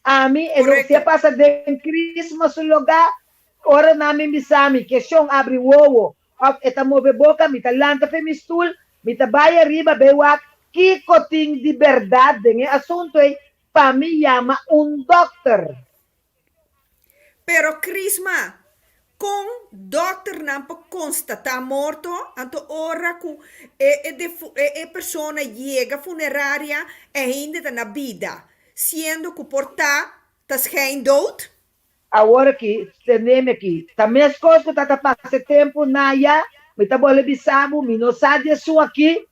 A mim, e não se passa de Christmas no lugar, ora na me sabe, que chão abre o ovo, e tá move boca, me tá lanta para me stool, me tá baia riba, bewa, que cotinho de verdade, né? Assunto é, para mim, chama doctor. Pero Crisma, com doctor não para constatar morto, anto ora que a pessoa chega funerária e ainda está na vida, sendo que portar está geen dood. Agora que temos aqui, também as coisas que está passando tempo na ya, me tá bolando bisabo, me não sabe isso aqui,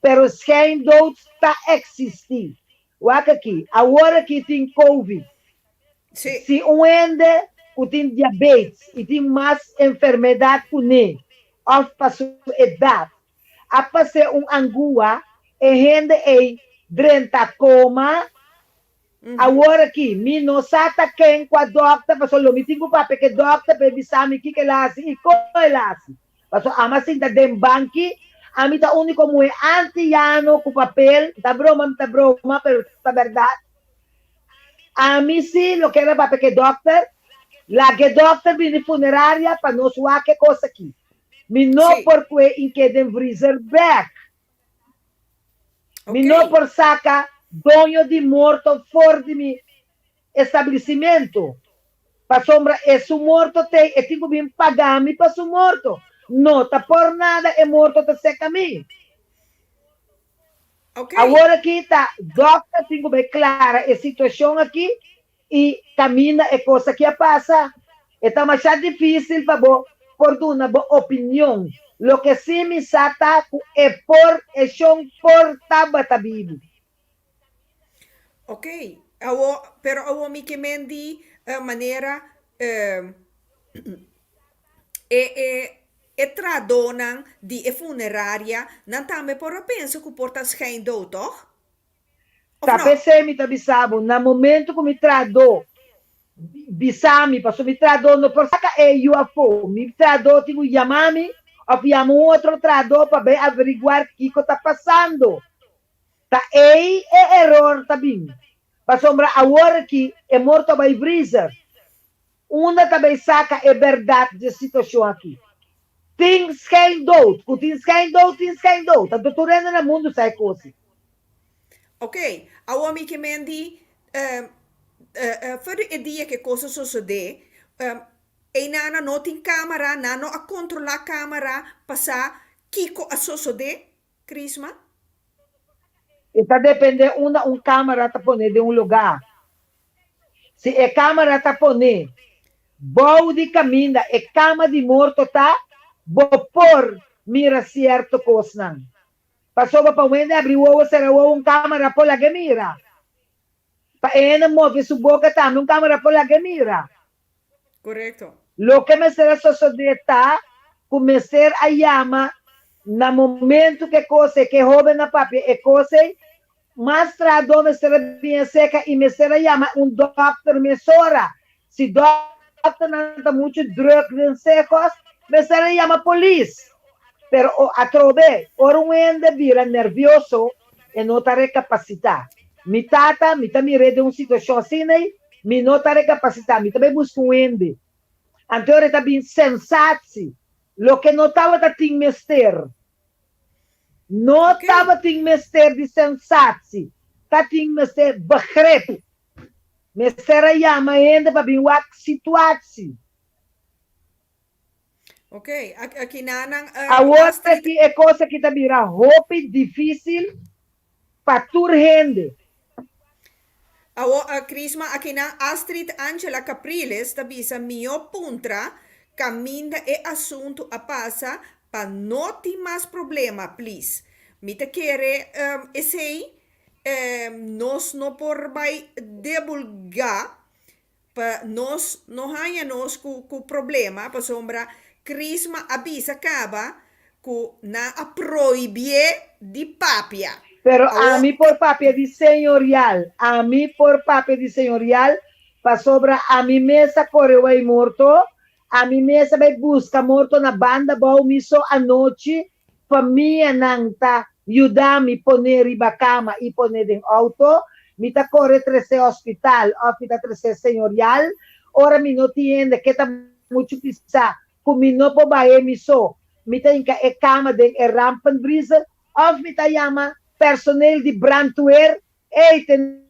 pero sem dood está existindo. O aqui, agora que tem COVID, se ende tem diabetes e tem mais enfermidade com ele, ou passou idade, a passar angua, e rende e drenta coma, agora aqui, me não sabe quem com a doctor, passou lo me tenho para porque doctor para avisar me que ela assim e como ela assim, passou a mais ainda dem banque, a mim tá único como é anti-ano com papel, tá broma, pero tá verdade. A mim sim, lo que era para porque doctor, la que doctor viene funerária para não suar que coisa aqui. Me não porque em que dem freezer back. Me não por saca dono de morto fora de mi estabelecimento. Para sombra, esse morto tem, e tenho que pagar-me para su morto. Não, tá por nada, é morto, tá seca a mim. Agora aqui tá, doctor, tenho bem clara a situação aqui, e caminha é coisa que passa. Está mais difícil para por uma boa opinião. Lo que sim me sata é por e chão por tabata bibi. Ok, pero awo mi que mendi maneira tradonan di funerária, não também por penso que portas geen dood, toch? Tá pensei me tabisabo, no momento que me tradou, bisami, passou me tradou, no por saca é UFO, me tradou, tenho que chamar-me, ou chamo outro tradou para bem averiguar o que está passando. Tá aí é erro, tá bem. Para sombra, agora que é morto by freezer, uma também saca é verdade de situação aqui. Things can do, things can do. Tanto tu rende no mundo sai coisa. Ok, a mi que mendi, voor de dia que coisa sucede, e nana não tem câmera, nana a controlar a câmera, passar kiko a sucede, Crisma? Então depende câmera tá poner de lugar. Se a câmera tá poner, bom de caminho, e cama de morto tá, vou por mira certo coisa não. Passou para o ende abrir o será câmera por lá que mira. Para ele move sua boca também câmera por lá que mira. Correto. Lo que me será suceder tá, começar a chamar no momento que coisa que jovem na papi é coisa mas tradou me ser bem seca e me ser a chamar doctor me sora se doctor não está muito drug nem secos me ser a chamar polícia pero a trove ora um ende vira nervioso e não está recapacitar mi tata mi tá me de uma situação assim né mi não está recapacitar mi também busco um ende então ele está bem sensato lo que não estava tá tem mester não estava tem mester de sensatie tá tem mester begrip mester a chama ainda para bem a situatie Ok, aqui nanang a outra que é coisa que tá vira roupa difícil para tur rende a Crisma aqui na Astrid Angela Capriles tabisa mio puntra caminda e assunto a passa para não ter mais problema, please. Mita quere esse nós não por vai divulgar para nós não hanya nós com problema para sombra Crisma avisa acaba que na a proibir de papia. Pero a mí por papel de señorial, a mí por papel de señorial, para sobra a mi mesa correu aí morto, a mi mesa vai busca morto na banda, bom miso a noite, família não tá ajudar me poner riba cama e poner em auto, me tá corre 13 hospital señorial, ora me não tiende que tá muito pisa, como não po bae miso, me tá em cama de rampan brisa, of me tá chama personal de brandwear, ei, tem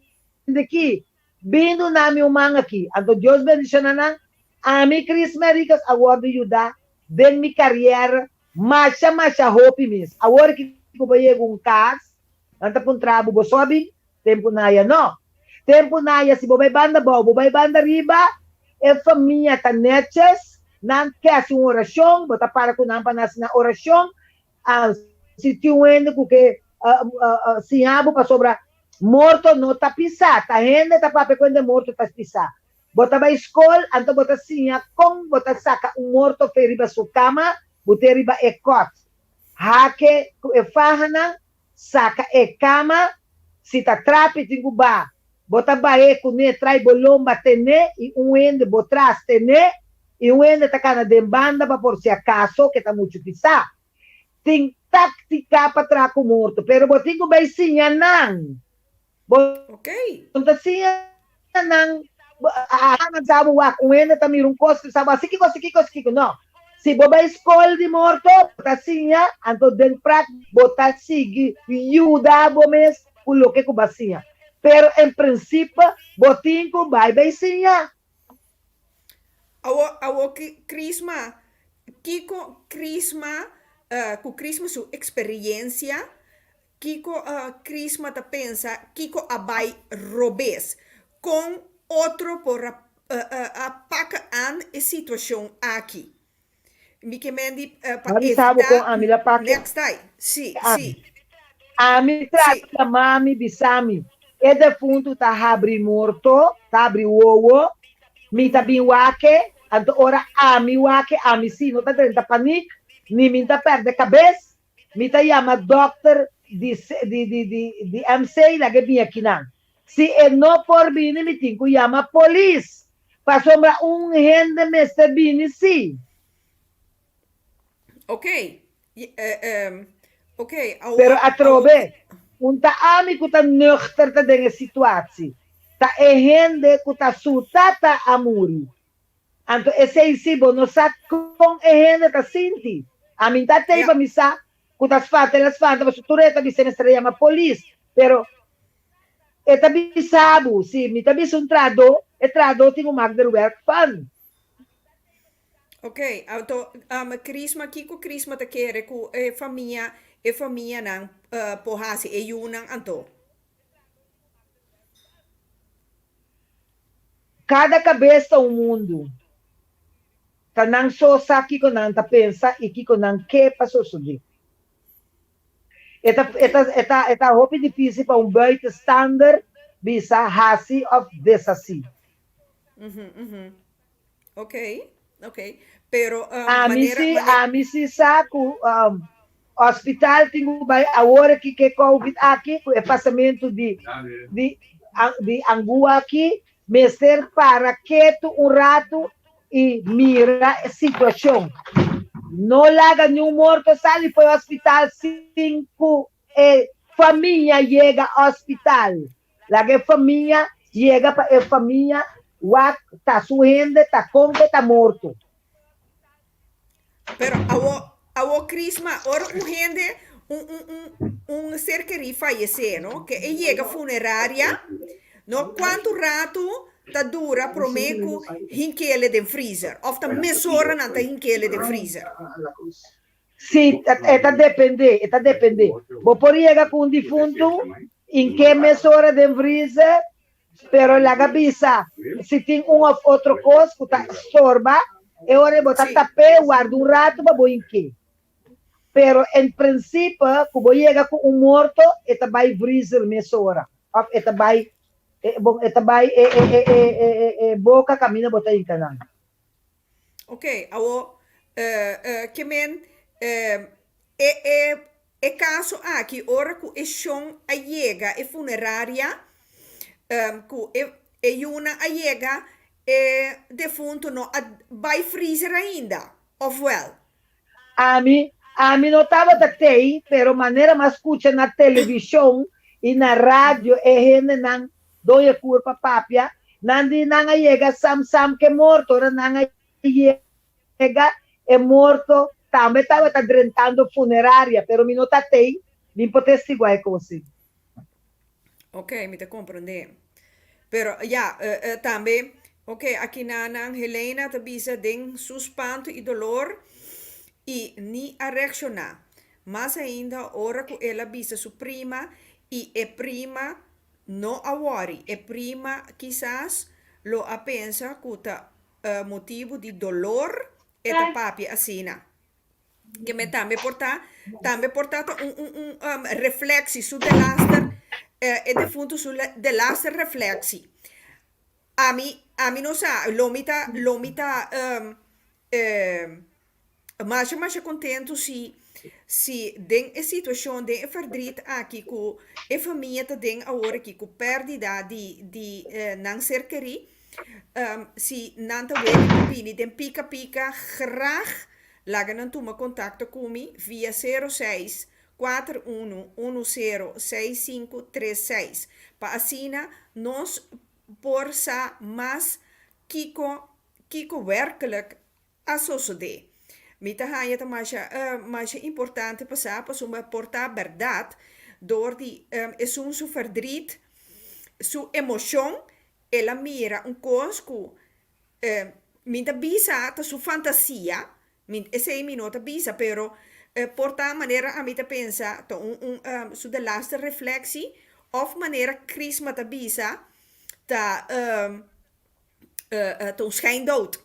aqui, vindo na minha mão aqui, então Deus bendice na a mim Cris Mericas, agora de ajudar, de minha carreira, macha hope mesmo, agora que eu vou casa, anta pun trabo, bo sobe, tempo na não, tempo na se bobai banda riba, e família tá netes, não quer uma oração, bota para com não para na oração, se tiver que sinhabo para sobra morto não tá pisar tá rende tá pape quando morto tá pisar bota ba escola então bota sinha com bota saca morto feriba sua cama bota riba e cot hake e fahana saca e cama se tá trape tingu ba bota ba e com ne trai bolomba tene e ende botras tene e ende tá cana de banda para por se acaso que tá muito pisar tem tática para traco morto, pero botingo bem sinha nang. Ok. Sinha nang nagsabi wa kung ena tamirong costo sabi sikiko no. Si boba escola de morto, bota sinha, anto den prak bota sigi yuda bomes pulo que kubasinha. Pero em princípio botingo vai bem sinha. Awo Crisma, Kiko Crisma com Crisma sua experiência, Kiko Crisma ta pensa, Kiko abai robes, com outro por a paca an e situação aqui. Me que mendi para evitar next time. Sim. A mi trata mami bisami. E de fundo tá abri morto, tá abri uovo, mi tá bem wake, anto ora ami wake, ami sim, não tá dentro panic. Ni minta perde cabeça, minta chama doctor de MC lagi minha kinang. Se é não por bini, me tinha que chama polícia. Para sombra gente me está bini, sim. Ok. Ok. Pero a trove, tá amigo tá nuchter tá dentro situação. Tá gente que tá sutata a muri. Então esse isibo não sabe com gente tá sinti. A mim tá tem para missa, kutas fata, mas tureta bisa me chama polícia, pero eta bisabo, se me tá bisa trado tem um magder work fund. Ok, então Crisma Kiko Crisma ta quer ku família nang pohasi e yunang anto. Cada cabeça um mundo. Tanang sosa kiko nang ta pensa e kiko nang que passou subir. Eta hope difícil para buiten standaard bisa hasi of desasi. Ok. pero A mim se saco hospital tenho vai agora que COVID aqui o passamento de angua aqui mestre para quieto rato e mira a situação. Não larga nenhum morto, sai para o hospital 5 família chega ao hospital. Larga família chega para a família está suendo, está com está morto. pero a Crisma, ora o gente ser que fallecer, ¿no? Que llega funerária, ¿no? Quanto rato ta dura promeco hinkele de freezer? Of ta mesora na ta hinkele de freezer? Sim, está depende. Vou por chegar com um defunto, em que mesora de freezer, pero la cabeça, se tem uma outra coisa que está sorba, eu vou botar tapé, guardo rato para bom em que. Pero em princípio, quando chega com morto, ele vai freezer mesora. Ele vai boca caminha botar em canal. Ok, que men caso aqui, ora que é chão a chega e funerária, que uma a chega e defunto no vai freezer ainda, of well? A mim não estava até, pero maneira mais escuta na televisão e na rádio é gente não doia curva papia, não chega sam que morto, ora não chega é morto, também estava drentando funerária, pero me não até, nem pode ser igual com você. Ok, me te compreender. Pero também, ok, aqui na Helena te bisa den suspanto e dolor e ni a reaccionar. Mas ainda, ora que ela bisa su prima e é prima não a worry, é prima quizás lo a pensa que ta motivo de dolor e ta papi assina. Que me também porta reflexi su de laster e defunto su de laster reflexi. A mim não sa, lomita mais contento se den a situação den a verdriet aqui com a família ta den agora que com perdida de não ser queri se não ta veni den pica graag lagan toma contacto comigo via 06 41 10 6536 para assina nós por sa mas kiko werkelijk associate. Mita haya ta mais importante passar para uma portar verdade door die su verdriet, su emoção, ela mira coisa que minta bisa ta su fantasia, esse mi nota bisa, pero portar maneira a mita pensa ta su de laatste reflexie of maneira crisma ta bisa ta schijndood.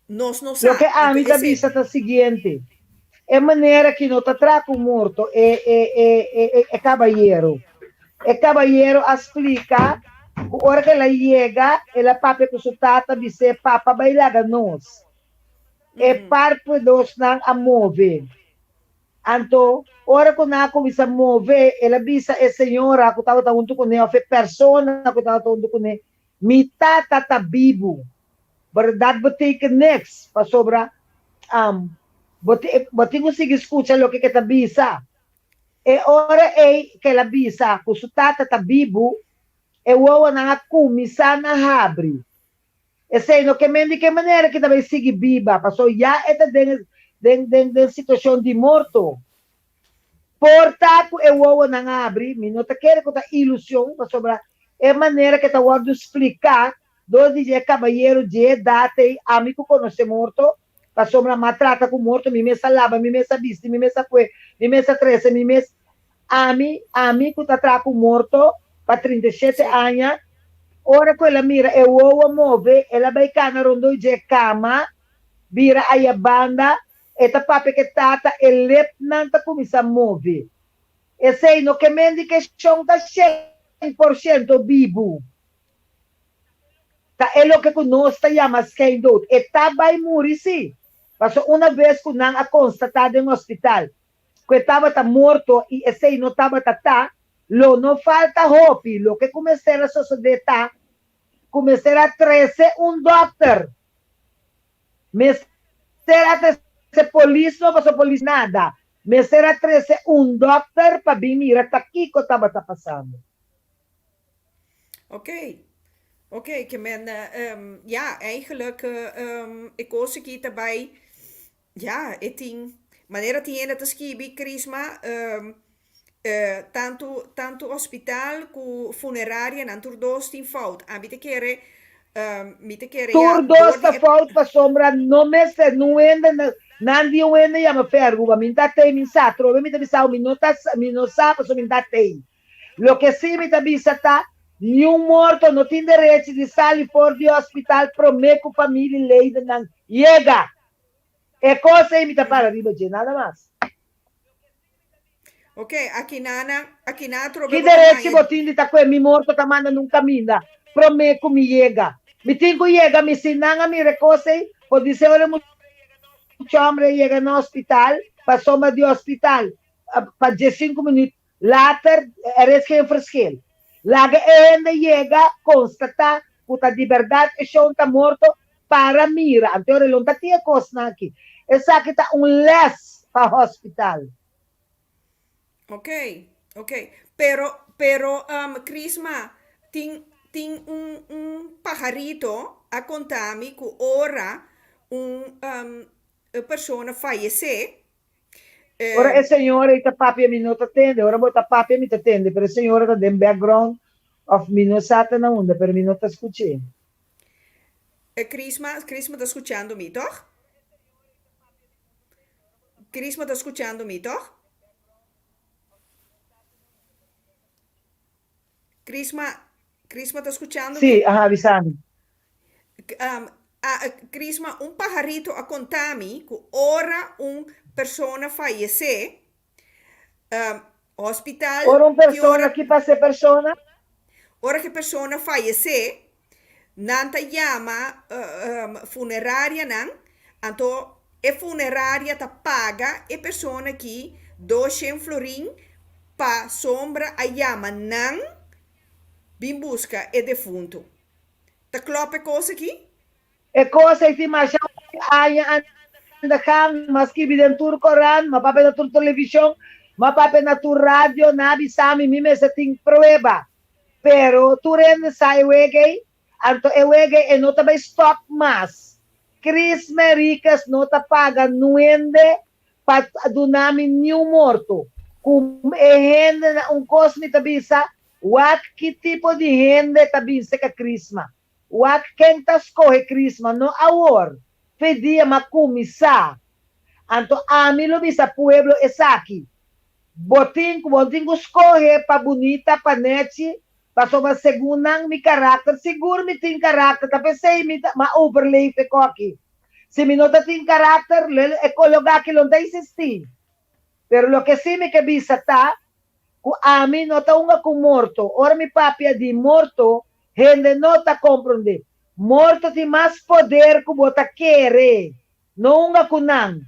Lo que a mim da vista é o seguinte, é maneira que não está traco morto, é caballeiro. É caballeiro explica, a hora que ela chega, ela papi com sua tata, diz, papa bailar a nós. É parte dos não a mover. Então, a hora que não começa a mover, ela diz, a senhora que estava junto com ela, a pessoa que estava junto com ela, mi tata está vivo. Dat betekent niks. Maar sobra, você consegue escutar o que está bisa. E ora que ela bisa, que o tata está vivo, e o ouro na comissão na abre. E sei, no que de que maneira que também sigue viva, passou já está dentro situação de morto. Portanto, o ouro na abre, me não quer que está ilusão, mas sobra, é maneira que está guardando explicar. Dois dias caballeiro de date amigo conosce morto passou uma matrata com morto mi mesa lava mi mesa bisti mi mesa foi mi mesa 13 mi mesa amigo tá traco morto para 37 anos ora que ela mira e o move ela vai cana rondo de cama vira aí a banda eta pape que tata e lep nanta começa a mover e sei no que mendi que chão tá 100% vivo. É lo que nós chamamos quem dood. E vai morrer, sim. Mas uma vez que não a constatado no hospital, que estava morto e esse não estava lo não falta hope. Lo que comecei a suceder comecei a trazer doctor. Me será trazer polícia, não passou polícia nada. Me será trazer doctor para vir mirar aqui que estava passando. Oké. Oké, ja, eigenlijk, ik was ik daarbij, ja, het ding, wanneer het in het skibi, Crisma, tanto hospital, ku funeraria, en tur dos in fout. A mi te kere, ja, Tur dos ta fout pa sombra, no me se, no ende, nandi ende, ja me fergo, mi tate, mi sa, trove mi te bisao, mi no sa, so mi tate. Lo que sí mi te bisata, nenhum morto não tem direito de sair fora do hospital para a família leida não chega. É coisa aí me tá para riba de nada mais. Ok, aqui nada trobe. Que direito botin de tá com mi morto tá manda num caminho. Prometo me chega. Me tem que chega, me sinanga me recosa aí. Pode ser olha muito homem chega no hospital, passou de hospital para 15 minutos. Later, eres que enfresquel. Laga ainda chega, constata, puta de verdade, e chão está morto para mira. Então, ele não está tinha coisa aqui. Essa aqui está less para o hospital. Ok. Pero, Crisma, tem pajarito a contar-me que ora pessoa faleceu. Ora, a senhora está papi mi não atende, ora bota papi mi atende, pero a senhora está dentro background of mi não sata na onda, pero mi não está escutando. Crisma está escuchando-me, toch? Crisma está escuchando-me, toch? Crisma está escuchando-me? Sim, avisando. Crisma, pajarito a contar-me que ora persona faleceu, hospital. Ora pessoa que passa persona. Ora que persona faleceu, nanta chama funerária nan, anto e funerária ta paga e persona que 200 florin pa sombra a chama nan bin busca e defunto. Ta kloppe coisa aqui? É coisa que mais anda kang maski biden tur koran, mapape na tur televisão, mapape na tur radio, nabi sami mime sa ting prueba. Pero tu ren sa ewege, anto ewege e nota ba stop mas. Chris Mericas nota paga nuende pat dunami new morto. Kung ehende na cosmi tabisa, what que tipo de hende tabisa ka Crisma? What kentas kohe Crisma no awor. Pedia makumisa. Anto amilo bisa pueblo esaki. Boting escorre pa bonita, pa neti, pa soma segunang mi karakter. Siguro mi ting karakter, tapi say mi ma-overlay ko aqui. Si mi nota ting karakter, ekologa ki londa insisti. Pero lo que sí me que bisa ta, ku ami nota unga ku morto. Ora mi papia di morto, gente nota comprende. Morto tem mais poder que bota querer. Não unga kunang.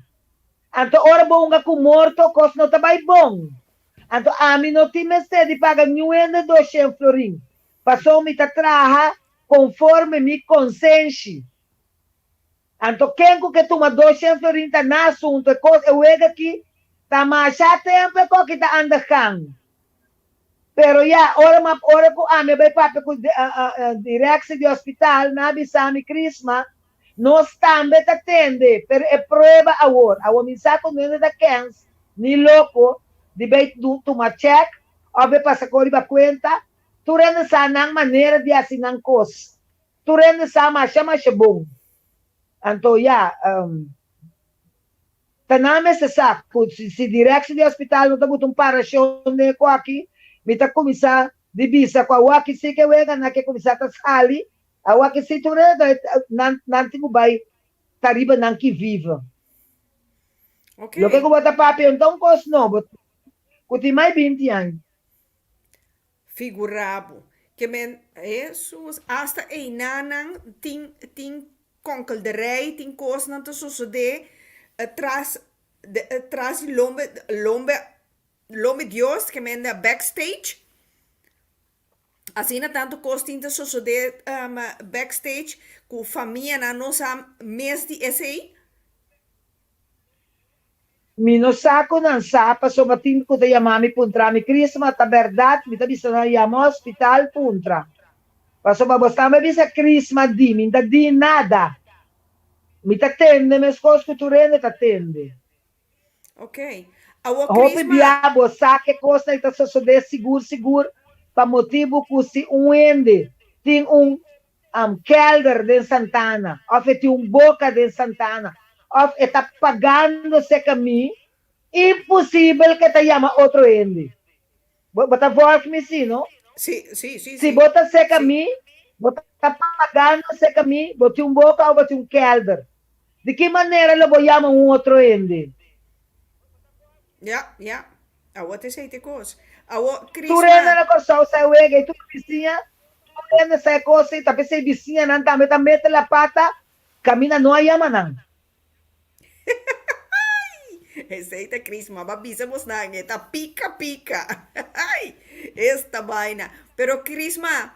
Anto ora bo unga ku morto, kos não tá bem bom. Anto ami não tem de paga nuende 200 florin. Passou me traha conforme mi consente. Anto quem que toma 200 florin tá na assunto, eu ega aqui, tá mais tempo que tá andando. Pero ya, ora ko ame bay pape ko direksi di hospital na bisami Crisma, nos tambe tatende, pero e prueba awor. Awo minsa ko nene da kens, ni loko, di bay tuma check, obe pasa ko ba kwenta, turene sa nang manera di asinang kos. Turene sa masya bong. Anto ya, taname sa sak, si direksi di hospital, no tabutong parasyon ne ko aqui, mita começar de bisa com a waki se que wega na que começar a sali a waki se tu não tem vai tariba não que viva. Okay. Lo que eu bota papi então cos não, but kuti mais 20 anos. Figurabo. que men Jesus hasta e nanang ting konkelderij ting kos nan te sucede tras lombe Dios que men da backstage assim na tanto kos ting te sucede backstage com família na nossa mês de esse Mino saco ng sapa, so matin ko tayo mami puntra mi Christmas, ta verdad, mi tabi sa nayamo hospital puntra. Paso babos tama bisa Christmas di, minta di nada. Mi tatende, mes cos que tu rende tatende. ok awo Hope Christmas diabo, saque costa ita sa sode seguro, pa motivo ku si uende, ting kelder den Santana, of eti boca den Santana, of eta pagando se kami, impossível que te llama outro ende. Bota volk me si, no? sí sí sí Si sí bota se kami, bota pagando se kami, bota boca ou bota kelder. De que maneira lo vou chamar outro ende? ja awo te sei te kos awo Tu renda Christmas na corção, sai uega, e tu vizinha, tu renda sai coisa, e tapi sai vizinha, não também mete la pata, camina no ayama nang. Receita Christmas, babisamos na eta pica pica. Ai, esta vaina. Pero Christmas,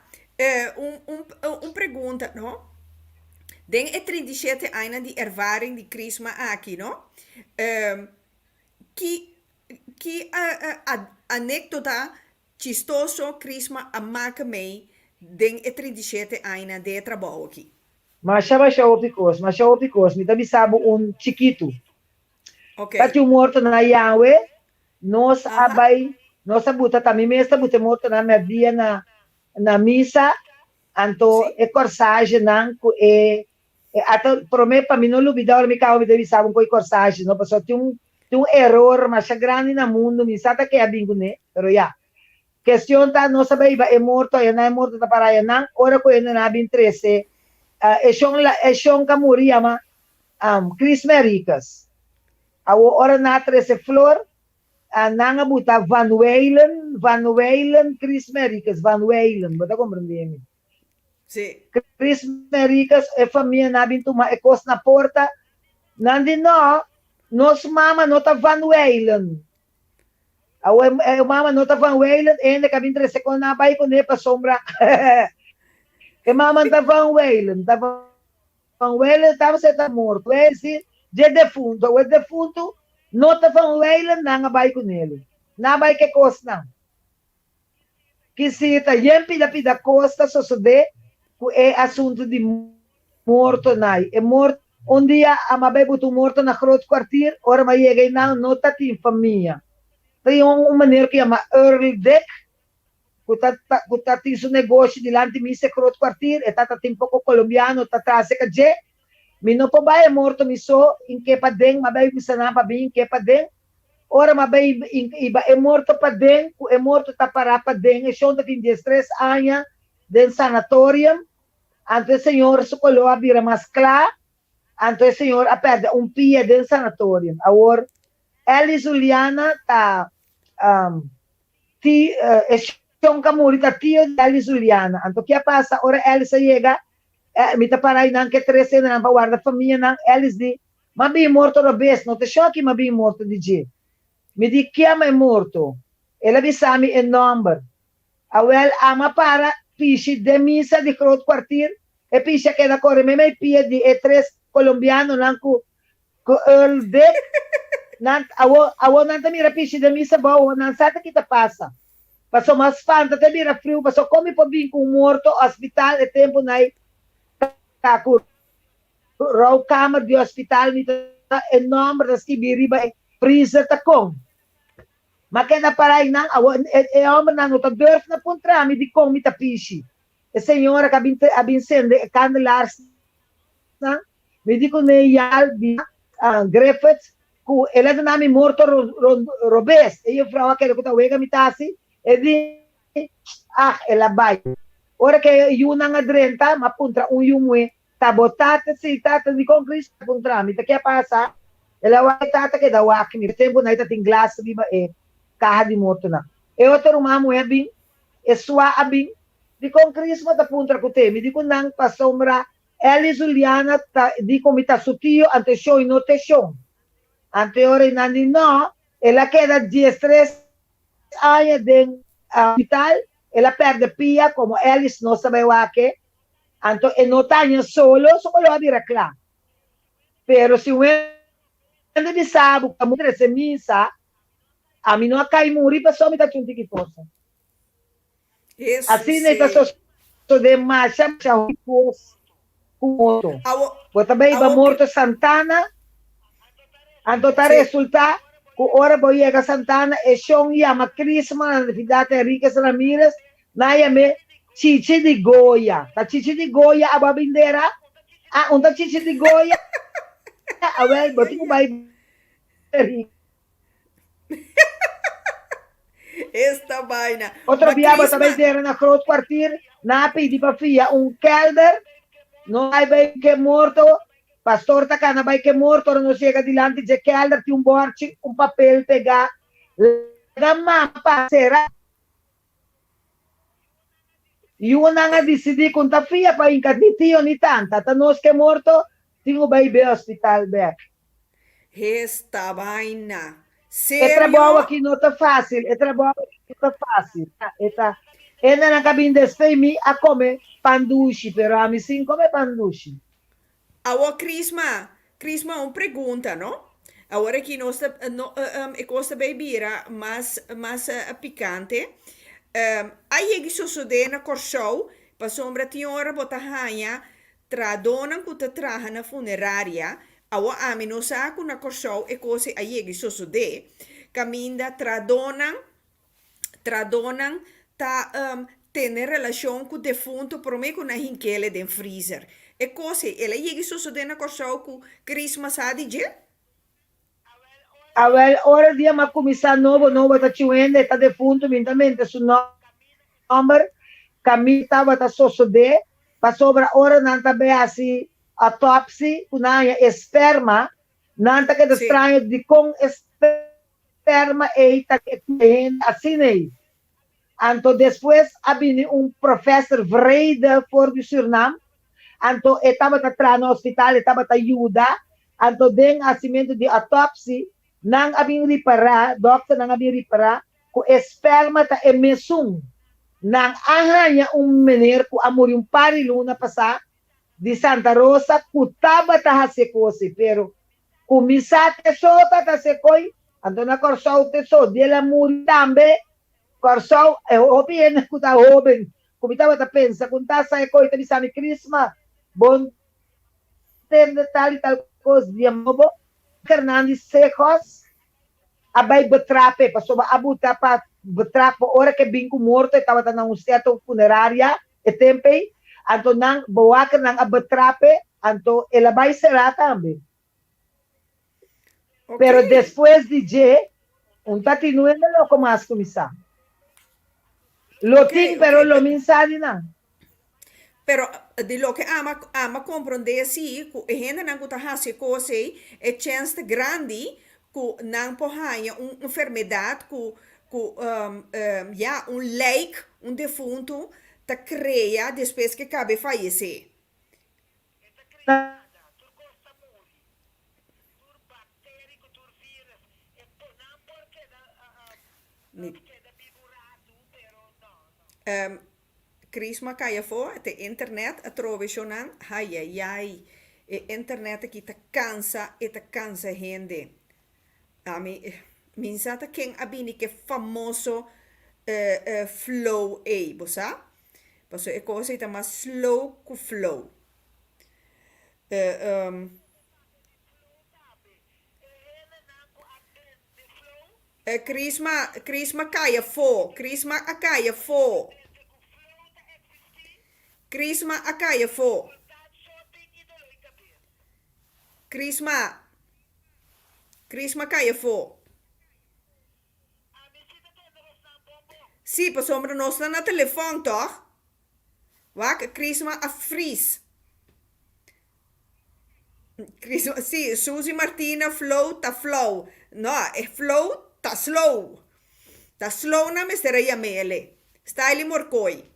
pergunta, no? Den é 37 anos de ervaring de Christmas aqui, no? Que anedota chistoso Christmas a maken mee den é 37 anos de trabalho aqui. Mas siya opikos, mi tabi sabo chiquito. Ok. Pati morto na Yahweh, nos Aha. abay, nos abuta tami mesa, bute morto na media na misa, anto Sí. e corsage nang ku ato prome pa minolo bidawar mi kao mi tabi sabo ko e corsage, no? Paso ti un error, mas siya grande na mundo, mi sata kaya bingo ne, pero ya. Question ta no sabay iba e morto, yan na e morto ta para yan nang, ora ko yan na nabing 13, e siyong kamuri ama, Chris Mericas. Awo ora na 13 flor, nanga buta Van Weylen, Chris Mericas, Van Weylen, bata compreendemi. Sí. Chris Mericas, e família nabing tuma, e kos na porta, nandi no, nos mama nota Van Weylen. Awo e mama nota Van Weylen, ene kabing 13 ko na bay ko ne pa sombra. E mama ta Van Weylen, tava se tá morto. Esse de defunto, o defunto nota Van Weylen na nga bay ko nele. Na bay que costa. Que se tá yempi da pida costa sucede é assunto de morto nai. É morto um dia a mabay buto morto na groot kwartier, ora ma yegay na nota tin família. Tem maneira que chama early deck. Kutati su negócio dilante mi se groot kwartier, e tata tin pouco colombiano, tata se kaje. Mino pa ba morto miso in que pa deng, mabay misana pa bin que pa deng. Ora mabay iba morto pa deng, ku morto ta para pa deng, e shonda tin 13 anos den sanatorium. Anto o senhor se colou a vira mascla, anto o senhor a perde pia den sanatorium. Agora, Eli Juliana tá Siyong kamuri ta tio de Eli Juliana. Anto que passa, ora Eli se chega, mi ta parai nang que 13 na pa guarda família nang Elis di, mabi morto no bes, no te choque mabi morto di G. Mi di chiama è morto. Ela bisami e number. Awel ama para pishi de misa di crot quartier e pisha que da corre me pia di e 3 colombiano nang ku earl de nan awo nan ta mira pishi de misa ba nan sata kita passa. Passou mas fanta te mira frio, passou come po bin com morto hospital e tempo nai ta ku raw kamer di hospital ni ta e number das ki biriba e freezer ta kong. Makena parai nang awo e homem nang ta durf na puntra mi di kong mi ta pishi. E senhora abin sende candelars na mi di ko ne yal di Griffiths ku ela na mi morto robes e io frau que ko ta wega mi tasi e di ela vai ora que yuna nga drenta mapuntra yumwe tabotata si tata di con Cristo puntra mi ta que passa ela wa tata que da wa que mi tempo na ita ting glass di ba e kaha di morto na e outro mamo e bin e sua abin Di con Crisma ta puntra ku temi, di con nang pasombra Eli Juliana di comita su tio ante show in notation. Ante ore nani no, e la queda 13 años de hospital, e la perde pia como Alice no sabeva que, anto e no taña solo lo va a dire claro. Pero si uno di sabu, a mujer se misa, a mí no acá y muri, pasó mi tachunti que cosa. Isso Assim, né, tá sim. só de marcha, morto. Awo, Vou também ir morto Santana, anto tá sim. resulta, ku ora bo yega Santana, e shong yama Crisma, na fidata Enriquez Ramirez, na yame Chichi di Goya. Ta Chichi di Goya, a babindera, unta Chichi di Goya, well, boti ko ba Esta vaina. Outro Mas dia, Crisma, também era na Cruz Quartier, na pedi para filha kelder, não hai bem que morto, pastor tá cá, não vai que morto, não chega dilante de kelder, tem borte, papel, pegar, lega mapa, será? E uma nga decidi com ta filha para incat ni tio ni tanta, ta nós que morto, tinha vai be hospital back. esta vaina. É trabalho Sério? aqui não tá fácil, é trabalho aqui não tá fácil. Ela na cabine de mi a comer pandushi, pero a mim sim come pandushi. Awo Crisma, uma pergunta, não? Agora que nós no, e costa bebira, mas picante. Aí que sucede na corso, para sombra tinha bota hanha, tradonan que te traja na funerária, awa ami no sa na corso e cose aí que sucede, caminda tradonan ta tener relação com o defunto por mim com na hinquele den freezer. E cose ela aí que sucede na corso com Christmas adije? A ver, ora dia ma começar novo tá chiuende, tá defunto, mentamente su number, kami tava tá sucede, pa sobra ora nanta be assim autopsia, kunaya esperma, nanta que estranho de com esperma e tá assim né. Anto depois abini professor Vrede for do Suriname, anto estava tá no hospital, estava tá ajuda, anto den assimento de autopsia, nang abing ripara, doctor nang abing ripara, ku esperma ta emesung, nang ahanya menir ku amor pari luna pasa, di Santa Rosa, ku taba ta hasekose, pero ku misate sota ta sekoy, anto na korsau te so, di la muri tambe, korsau, opien ku ta hoben, ku bitaba ta pensa, kun ta sa ekoy, ta bisami Krisma, bon, ten tal kos, di mobo, Fernandes Secos, abay betrape, pasoba abuta pa betrape, ora que bingo morto, estava na um certo funerária, e tempe, anto nang bawakan nang abetrape, anto ela vai será também. Okay. Pero depois de J, tatinuendo lo como as comissão. Lo ting, pero lo minsadi na. Pero de lo que ama compreender si ku gente não tá hasi cose é chance grande ku não pohanha enfermidade ku ja leik defunto ta crea depois que cabe falecer. Crisma caia for, te internet a trovisionan, ai, e internet aqui te cansa gente. A mim, minsata quem abini que famoso flow bosa? Paso e cosa ita mas slow ku flow. Crisma caia for, Crisma a caia for. Crisma a caia for. Crisma caia for. Sim, para sombra nós está na telefone, toch? Wak, Crisma a fries. Crisma, sim, Suzy Martina flow ta flow. No, é flow ta slow. Ta slow na mestera yamele. Style morkoi.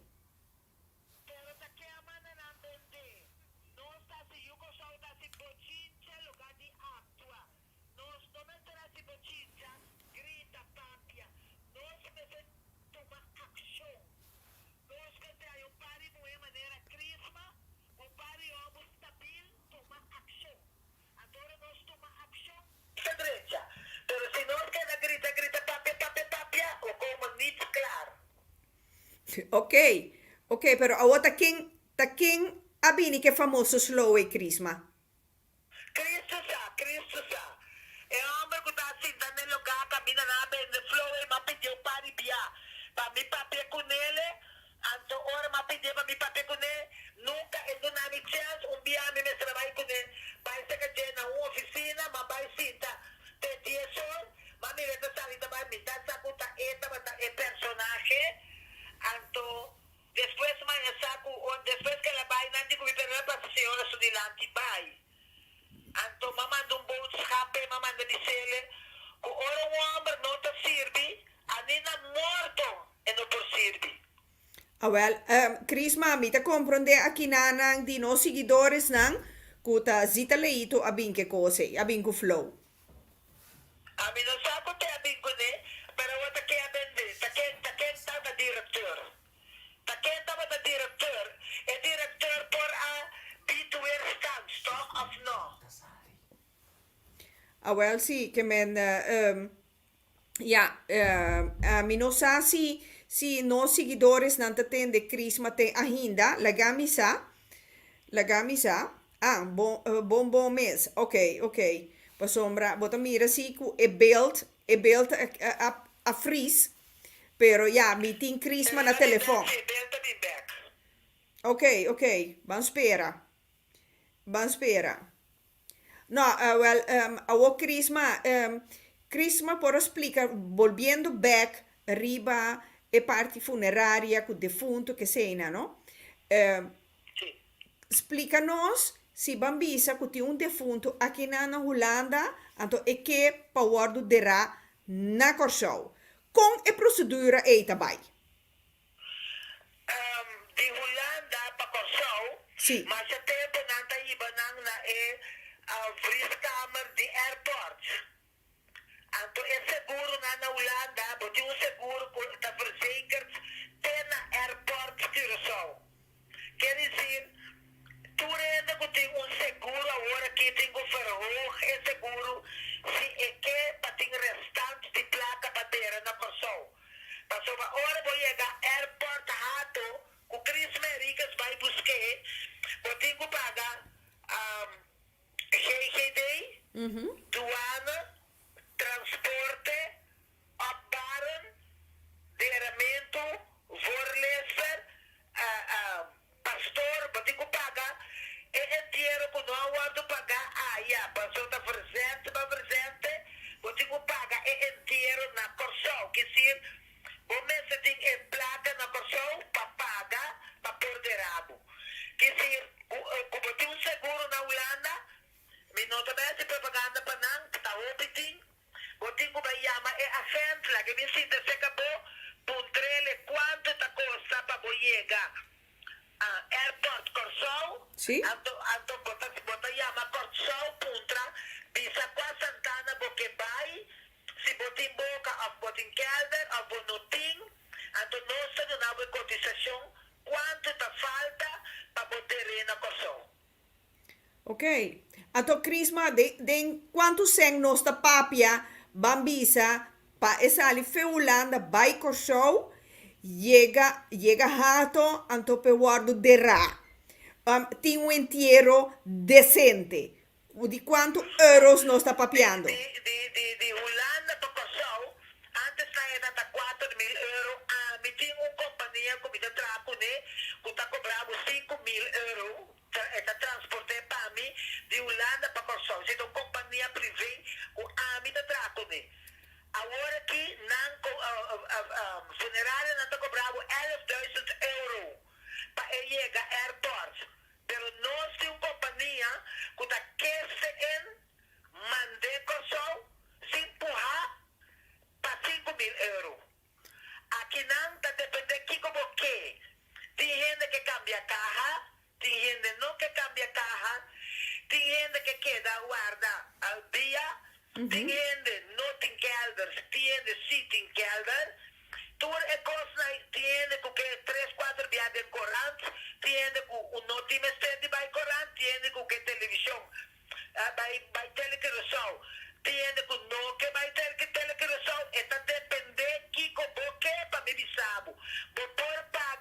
Ok, pero agora taking abini que famoso slow e Crisma. Cristo sa. E hombre que está sinta nel lugar camina na ben de flow e ma pediu para pia. Pa mi papi con ele, anto ora ma pediu pa mi papi con ele, nunca é do nami chance um dia me trabalho com ele. Vai ser que na uma oficina, ma vai sinta. Te diesol, ma mi reta salida vai me dar sacuta eta bata e personagem. Anto después man saco después que la vai nanti com mi perna pa senhora sudilanti vai. Anto mamando un boodschap e mamando dicele que ora um homem não te sirve, anina morto e não por sirve. Crisma, mi te comprende aqui nanang di no seguidores nang kuta zita leito abin que cose, abin que flow. A mim não sabe o que é bem com ele, pero o que é bem dele, taquenta da diretor. Taquenta da diretor, é diretor por a B2R stand, toch of no? Sí, que men, mi no sa si no seguidores nan ten de Crisma te agenda, la gamisa, bom mes, ok, pa sombra, bota mira si ku e beeld a fris, pero mi tin Crisma na telefoon. Ok, van spera. No, a Crisma por explicar, volviendo back, arriba, e parte funeraria, con defunto, que sea, ¿no? Explícanos si bambisa que tiene un defunto aquí na Holanda, anto e che powardo dera na Corsou. Con e procedura e tabai. Di Holanda pa Corsou, Sì. mas sa tempo nanta iba nang na vriskamer di airport. Anto é seguro na Holanda, porque um seguro está verzekerd na airport Curaçao. Quer dizer, tu ainda que tem um seguro agora que tem que verhoog é seguro se é que para ter restante de placa para ter na Curaçao. Passou a hora vou chegar airport rato, o Cris Mericas vai buscar, vou ter que pagar GGD, douane, transporte, opbaren, deramento, voorleser, pastor, wat ik paga, e inteiro que não guardo pagar, pastor está presente, wat ik paga, e inteiro na Corsou, que se o mês tem placa na Corsou, para pagar, para perder rabo. Que se como tem seguro na Holanda, me nota bem de propaganda para não, está opiting, botin ko ba yama agent lagi mi sinta se kabo puntrele quanto ta costa pa boyega airport Corsou Sì. anto bota yama Corsou puntra bisa qua Santana boke bai si botin boca of botin kelder of bonoting anto nossa não há cotização quanto ta falta pa boter na Corsou. Ok. Ato Crisma, quanto seng nosta papia bambisa pa esali feulanda by Corsou llega hato anto pe guardo dera. Tin un entiero decente. Di quanto euros no sta papiando? Di Holanda para Corsou, antes na era 4.000 euros, me tinha uma companhia que me trago, né, que está cobrando 5.000 euros, está transporte para mim, de Holanda para Corsou. Se uma companhia privada, que me trago, né. Agora que funerária não está cobrando 11.000 euros para chegar ao aeroporto. Pero nós temos uma companhia que está querendo mandar Corsou se empurrar para 5.000 euros. Aqui não está dependendo de como que. Tem gente que cambia carro, tem gente não que cambia carro, tem gente que queda guarda ao dia, tem gente não tem kelder, tem gente sim tem kelder. Tudo é coisa, tem gente que 3-4 viagens correntes, tem gente que não tem estende vai corrente, tem gente que televisão, vai telecriação, tem gente que não que vai telecriação, está dependendo que como que para me bisabo. Por pagar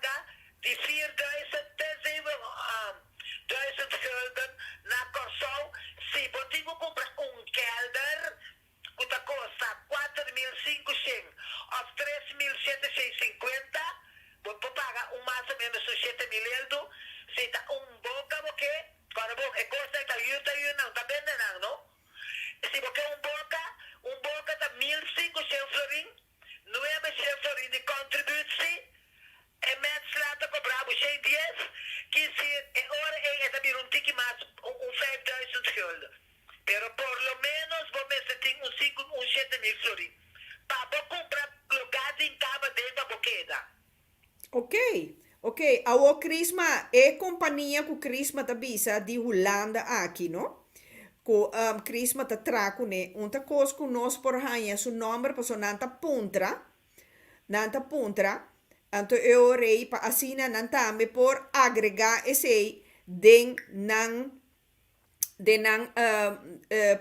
7,650, vou pagar mais ou menos uns 7,000 euros. Se tá boca, porque, quando é coisa que yun, não, tá bem, não? Se porque boca tá 1.500 florin, 900 florin de contributie, e mensen laten cobrar, você 10, que se é hora é também tique mais, 5.000 gulden. Pero por lo menos, vou me sentir 7,000 florin. Para comprar lugar em caba dentro da boqueda. Ok. A Crisma é companhia que o Crisma tá bisa de Holanda aqui, não? Que Crisma tá traco, né? Unta coisa que nós por hanha su número para nanta puntra. Anto eu rei pa assina nanta me por agregar esse den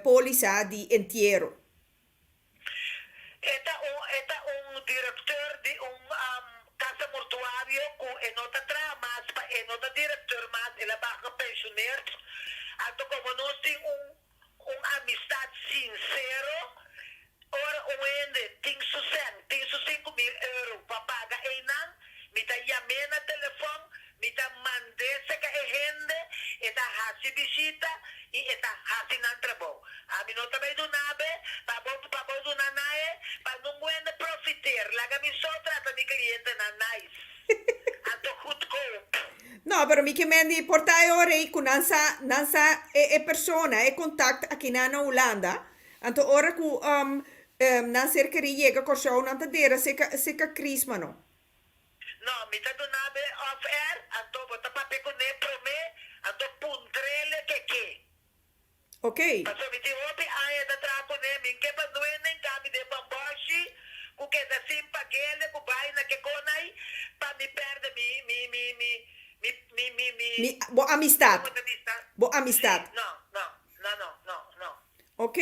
polisa de entierro. Eta diretor de casa mortuário que nota tramas pa nota diretor mas ela baga pensioneiro. Ato como nós tem amistade sincero, ora tem 5.000 euros para pagar mita yame na telefone, mita mande sa ka ehende, eta hasi bisita, e eta hasi ng trabaho. Ami no tabay do nabe, pabo do nanae, pa nung wende profiter, laga mi sotra ta mi cliente na nice. Ato hutko. No, pero mi que mendi portai ore ku nansa persona e contact aqui na Holanda. Anto ora ku nan cercari llega corso nanta dera se ka Crisma no. No, mi ta do nabe off air, ato bota pape ko ne prome, ato puntrele que. Ok. Paso mi ti hopi aya da trapo ne min ke pa duene kami de bambashi, ku ke da simpa gele ku bai na ke konai, pa mi perde mi Bo amistad. No. Ok,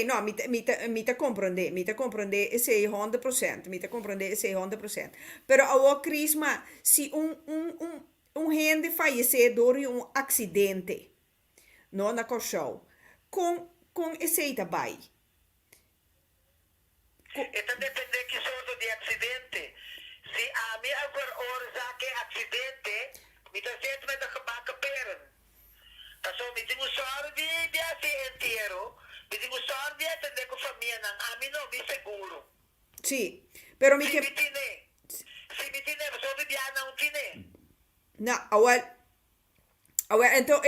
no, mi te comprende ese 100%, mi te comprende ese 100%. Pero a Crisma, si un gente fallece door un accidente, no na show, con esse daarbij. Ito depende que sorto de accidente. Si a mi agora oorzaak accidente, mi ta zet met de gebakken peren. Kaso mi tingu sordi dia si entierro, mi tingu sordi atende ko família nang amin no mi seguro. Sì, però mi Si mi tine, so mi biana un tine. No, awal, então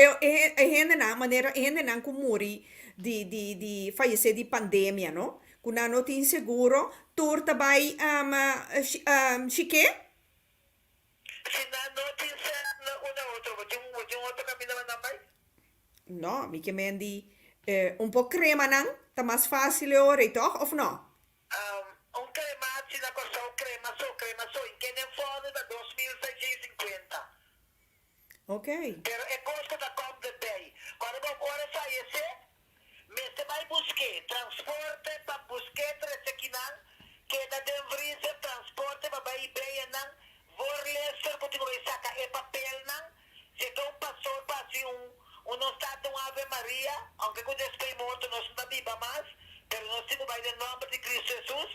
gente na maneira gente na kumuri di fallece di pandemia, no? Kuna no tin seguro, tur tabay shike? Si na no tin sa una otro, yung otro kami naman nambay. No, mi che mendi un po' crema nang, ta mas facile ora, toch? Of no? Un cremazzi na cosa un crema so, in che ne fuori da 2.650. Ok. Pero é coisa da Comp de Bay. Quando eu ora falecer, você vai buscar transporte para buscar trezequinan, que da Denvrise transporte para vai bem nan, vorleser porque vai sacar e papel nan, se então passou para assim não está tão Ave Maria, aunque com despeito morto nós não viva mais, pero nós temos vai em nome de Cristo Jesus.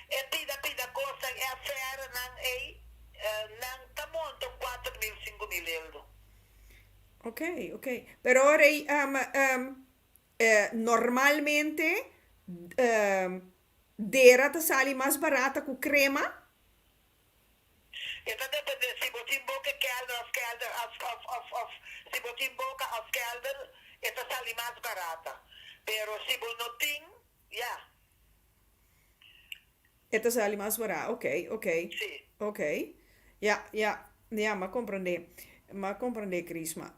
E pida coisa é a fera nan nan tamonto 4.000, 5.000 euros. Ok. Pero ora normalmente dera te sale mais barata com crema? Então depende se botin boca kelder se botin boca of kelder, esta sale mais barata. Pero se bonotin, ja. Esta sale mais barata, ok. Sì. Ok. Ja, ma comprende, Crisma.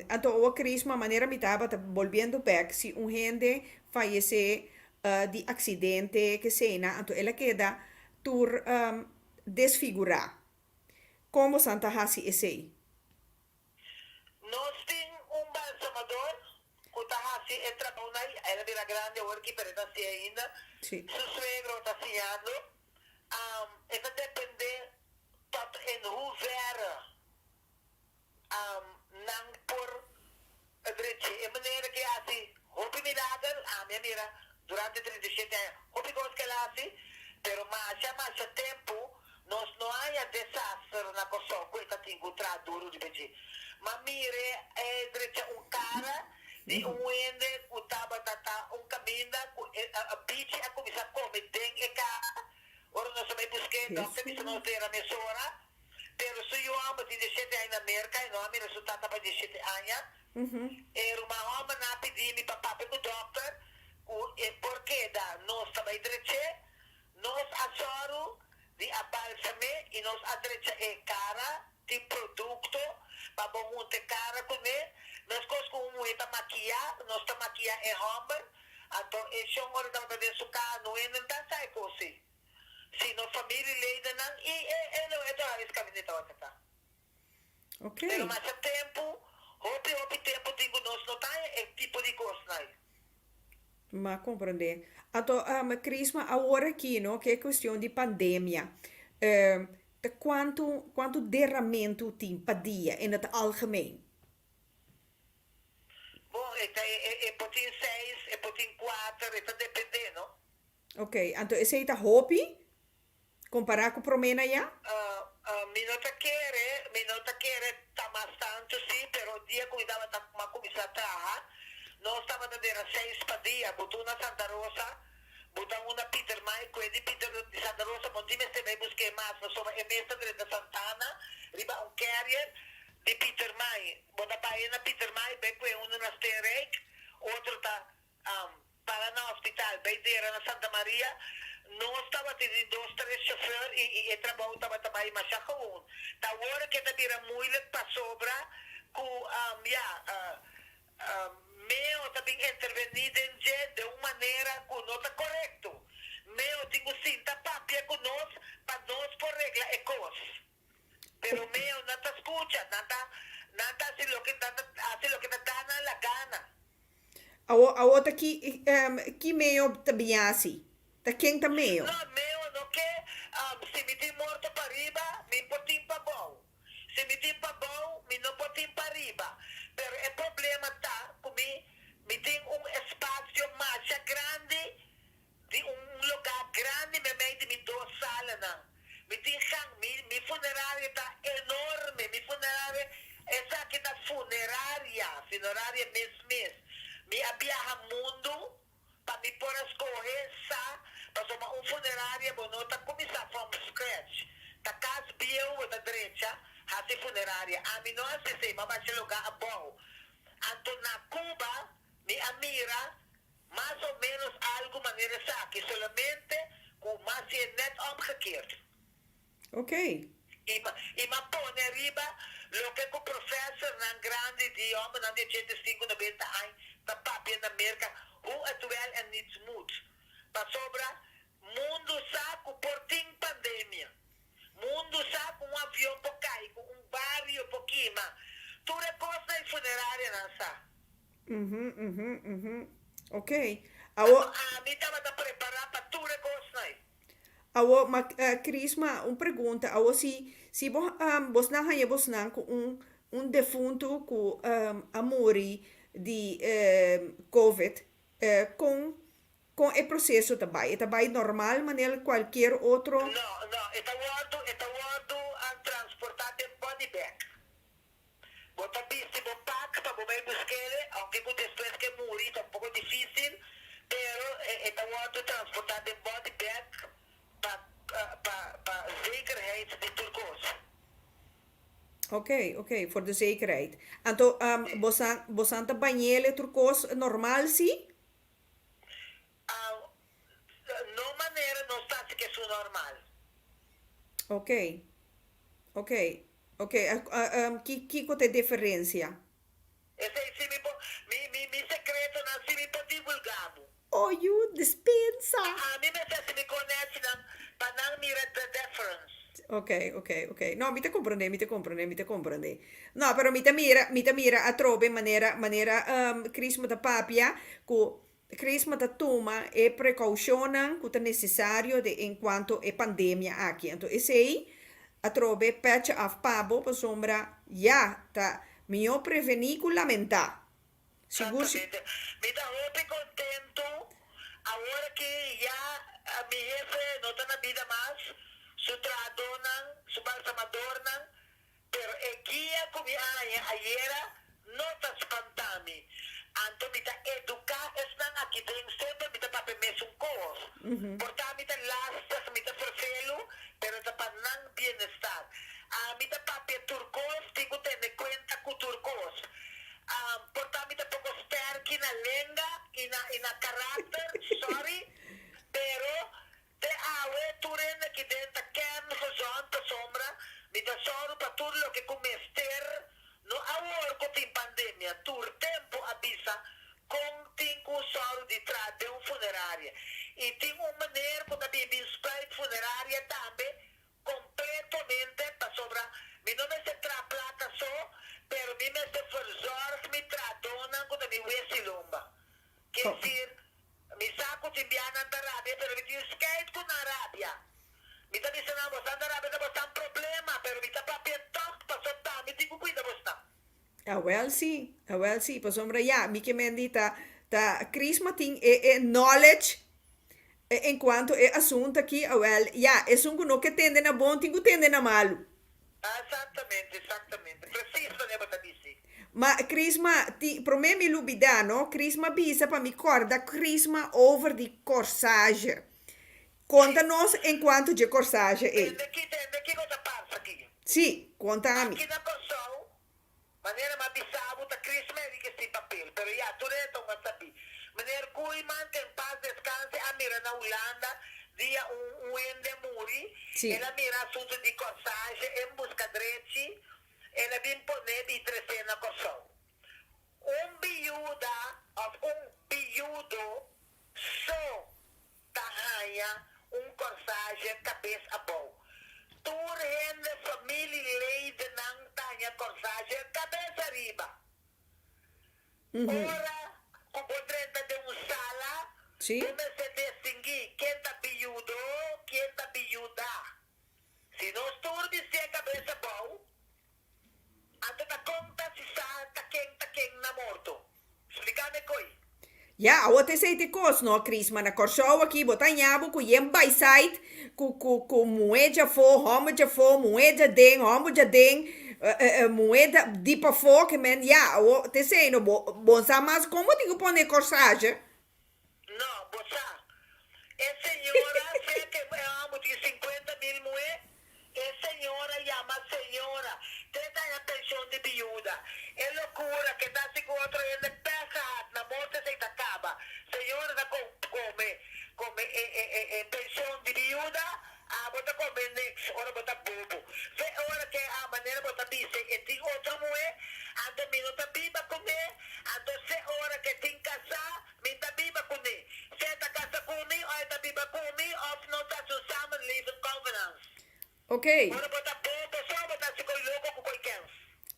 Anto o Crisma, maneira me estava volviendo back, si un gente fallece di accidente, que cena, anto ela queda tur desfigurar. Como Santa Hasi esse? Nós tem balsamador, o Tahasi é trabalhar, ela vira grande, o que para nascer ainda. Sim. Su suegro está fiando. Isso depende tot em hoeverre nang por adretje. E maneira que assim, hopi milagre, minha mira, durante 37 anos, hopi coisa que ela assim, pero mais tempo, nós não há desastre na coisa, coisa tem que duro de pedir. Mas mire, direita cara, de ende, o tata, caminho, a bicho a começar a comer, tem e cara. Ora, nós também busquei, doctor, que não tem a mesura, pero se eu amo de 17 anos na América, e não há resultado para 17 anos, era uma homem na pedir me papá para o doctor, porque nós também direita, nós achamos de abalsame e nós adrecha cara de produto para bom ter cara com ele nós com muita maquiar nós tá maquiar em Humber então esse hora da de sucar no ainda tá sai cosi se no família leida não e não é da esse caminho tá Ok. pero mais tempo hope tempo digo nós não tá é tipo de coisa aí. Ma compreender. Então, Crisma, agora aqui, não, que é questão de pandemia. Quanto derramamento tem para dia em het algemeen? Bom, é potin 6, é potin 4, é depende, não? Ok, então esse aí tá hopi? Comparar com o promena já? Minota quere tá bastante sim, pero o dia que eu dava uma comissão a trabalhar, nós estava dando 6 para dia, botou na Santa Rosa, botou uma Peter Mai, coelho Peter de Santa Rosa, bom dia, mas também busquei mais, nós somos mestre de Santana, riba carrier de Peter Mai, bota para na Peter Mai, bem que um na Sterek, outro tá para no hospital, bem dera na Santa Maria, nós estava tendo 2, 3 chauffeurs e trabalho estava também mais chacoon. Tá hora que tá vira muito para sobra, com meu também intervenir de uma maneira que não está correto. Meu tenho cinta papia com nós para nós por regra é coisa. Pero meu não está escuta, não está assim lo que está dando la gana. A outra que meio também assim. Tá quem tá meio? Não, meu não quer, se me tem morto para riba, me potim para bom. Se me tem para bom, me não potim para riba. Pero o problema tá comigo, me tem espaço mais grande, de lugar grande, me meio de me 2 salas, não. Me tem minha funerária tá enorme, minha funerária, essa aqui tá funerária mês. Me abiaha mundo, para me pôr a escorrer, para somar funerária, bonota, começar from scratch. Tá casa bio da direita, assim funerária. A mim não sei, mas vai lugar a bom. Então, na Cuba, me amira, mais ou menos, algo maneira que solamente com mais net omgekeerd. Ok. E ma põe arriba, lo que o professor na grande de homem, na de 85, 90 anos, na papia na América, hoe het wel en niet moet. Maar sobra, mundo saco por tem pandemia. Mundo saco avião por cair, barrio por queima. Tu recosta em funerária, não sabe? Ok. A mim estava a preparar para tu recosta. Crisma, uma pergunta. Se você não hay você não com defunto com amori de COVID, com o processo também normal, maneira qualquer outro. Não, está guardo a transportar de body bag. Bota bici, bota pack para poder buscar, aunque después que morir é pouco difícil, pero está guardo transportar de body bag para zekerheid de turcos. Ok, voor de zekerheid. Então, você banhele turcos normal, sim? Não maneira não está que é normal. Ok. Que tem diferença? Esse é mi secreto não se me pode divulgado. Oh, you dispensa. A mim me conhece para não mirar the difference. Ok. No, mi te comprende. No, pero mi te mira a trove manera crisma da papia, cu crisma da toma e precaucionan cu te necessario de en quanto e pandemia aqui. Então, esse aí, a trove patch af pabo, pa sombra, ta mio preveni cu lamenta. Sigur si... Mi da hope contento, ahora que ya mi jefe no está en la vida más, su tradonan, su balsamadornan, pero el guía como ayer no está espantami. Anto mita educar están aquí dentro sempre mita papi mes un cos. Porta mita lastas mita forcelo, pero está para nan bienestar. Mita papi turcos, digo tener cuenta con turcos. Porta mita poco sterki na lenga y na carácter, sorry, pero te awe turen aquí dentro kern gezond te sombra, mita soro pa tur lo que comester. No ahora con la pandemia, tur tempo avisa con tingo solo de trás de un funeraria. Y tengo una manera para vivir sprite funeraria también completamente para sobra. Mi no me se tra plata so, pero mi me se forzar mi tratona con mi huesilumba. Quiere decir, mi saco te envían a Arabia, pero mi tío skate con Arabia. Mi está diciendo, vos anda Arabia, no está un problema, pero mi está papi top, pasó tam, mi tengo cuidado, vos está. Well, sí, pues hombre, ya, mi que me dita, ta Crisma ting knowledge en cuanto a asunto aqui, well, ya, es un no que tende na bom, tingo tende na malo. Exatamente. Preciso, né, bota dizer. Ma Crisma, pro me mi lubida, no? Crisma bisa pa mi corda, Crisma over di corsage. Conta-nos enquanto de corsage é. Tende que cosa passa aqui? Sì, conta-me. Aqui na Kosovo, maneira mais bizarra, tá Chris Mary que esse papel, pero já, tu não vai saber. Maneira Kuiman, tem paz, descanse, a mira na Holanda, dia ende muri, Sì. ela mira assunto de corsage, em busca dretti, ela vem poner de trecer na Kosovo. Biudo, só tahanha, corsage, cabeça a bom. Tur hende família leide nang tanya corsage, cabeça arriba. Ora, como trata de sala, Sì. come se distingui quem tá biudo, quem tá biuda. Se não tur de a cabeça bom, anda na conta se sa tá quem na morto. Explica-me coi. Ja, a te sei te kos no Crisma na Korsou aqui, botanhabo ku yem by site, ku moeda fo, homo ja fo, moeda ding, homo ja ding, moeda dipa fo, que men, ja, o te sei no bon sa mas como digo pone corsage? No, bosa. Es señora, sé que amo de 50,000 mujeres. Es señora, llama señora. Te da la pensión de viuda. Es locura que está así con otro y le pega, la muerte se te acaba. Señora, da come pensión de viuda. Bota come next, ahora bota bobo. Fe ahora que a manera bota dice, y tiene otra mujer, ando mi no está viva con él, ando se ahora que tiene casa, mi está viva con él. Se está casa con él, o está viva con él, o no está su samenleven covenants. Ok. Ahora bota bobo, só bota se con loco con qualquer.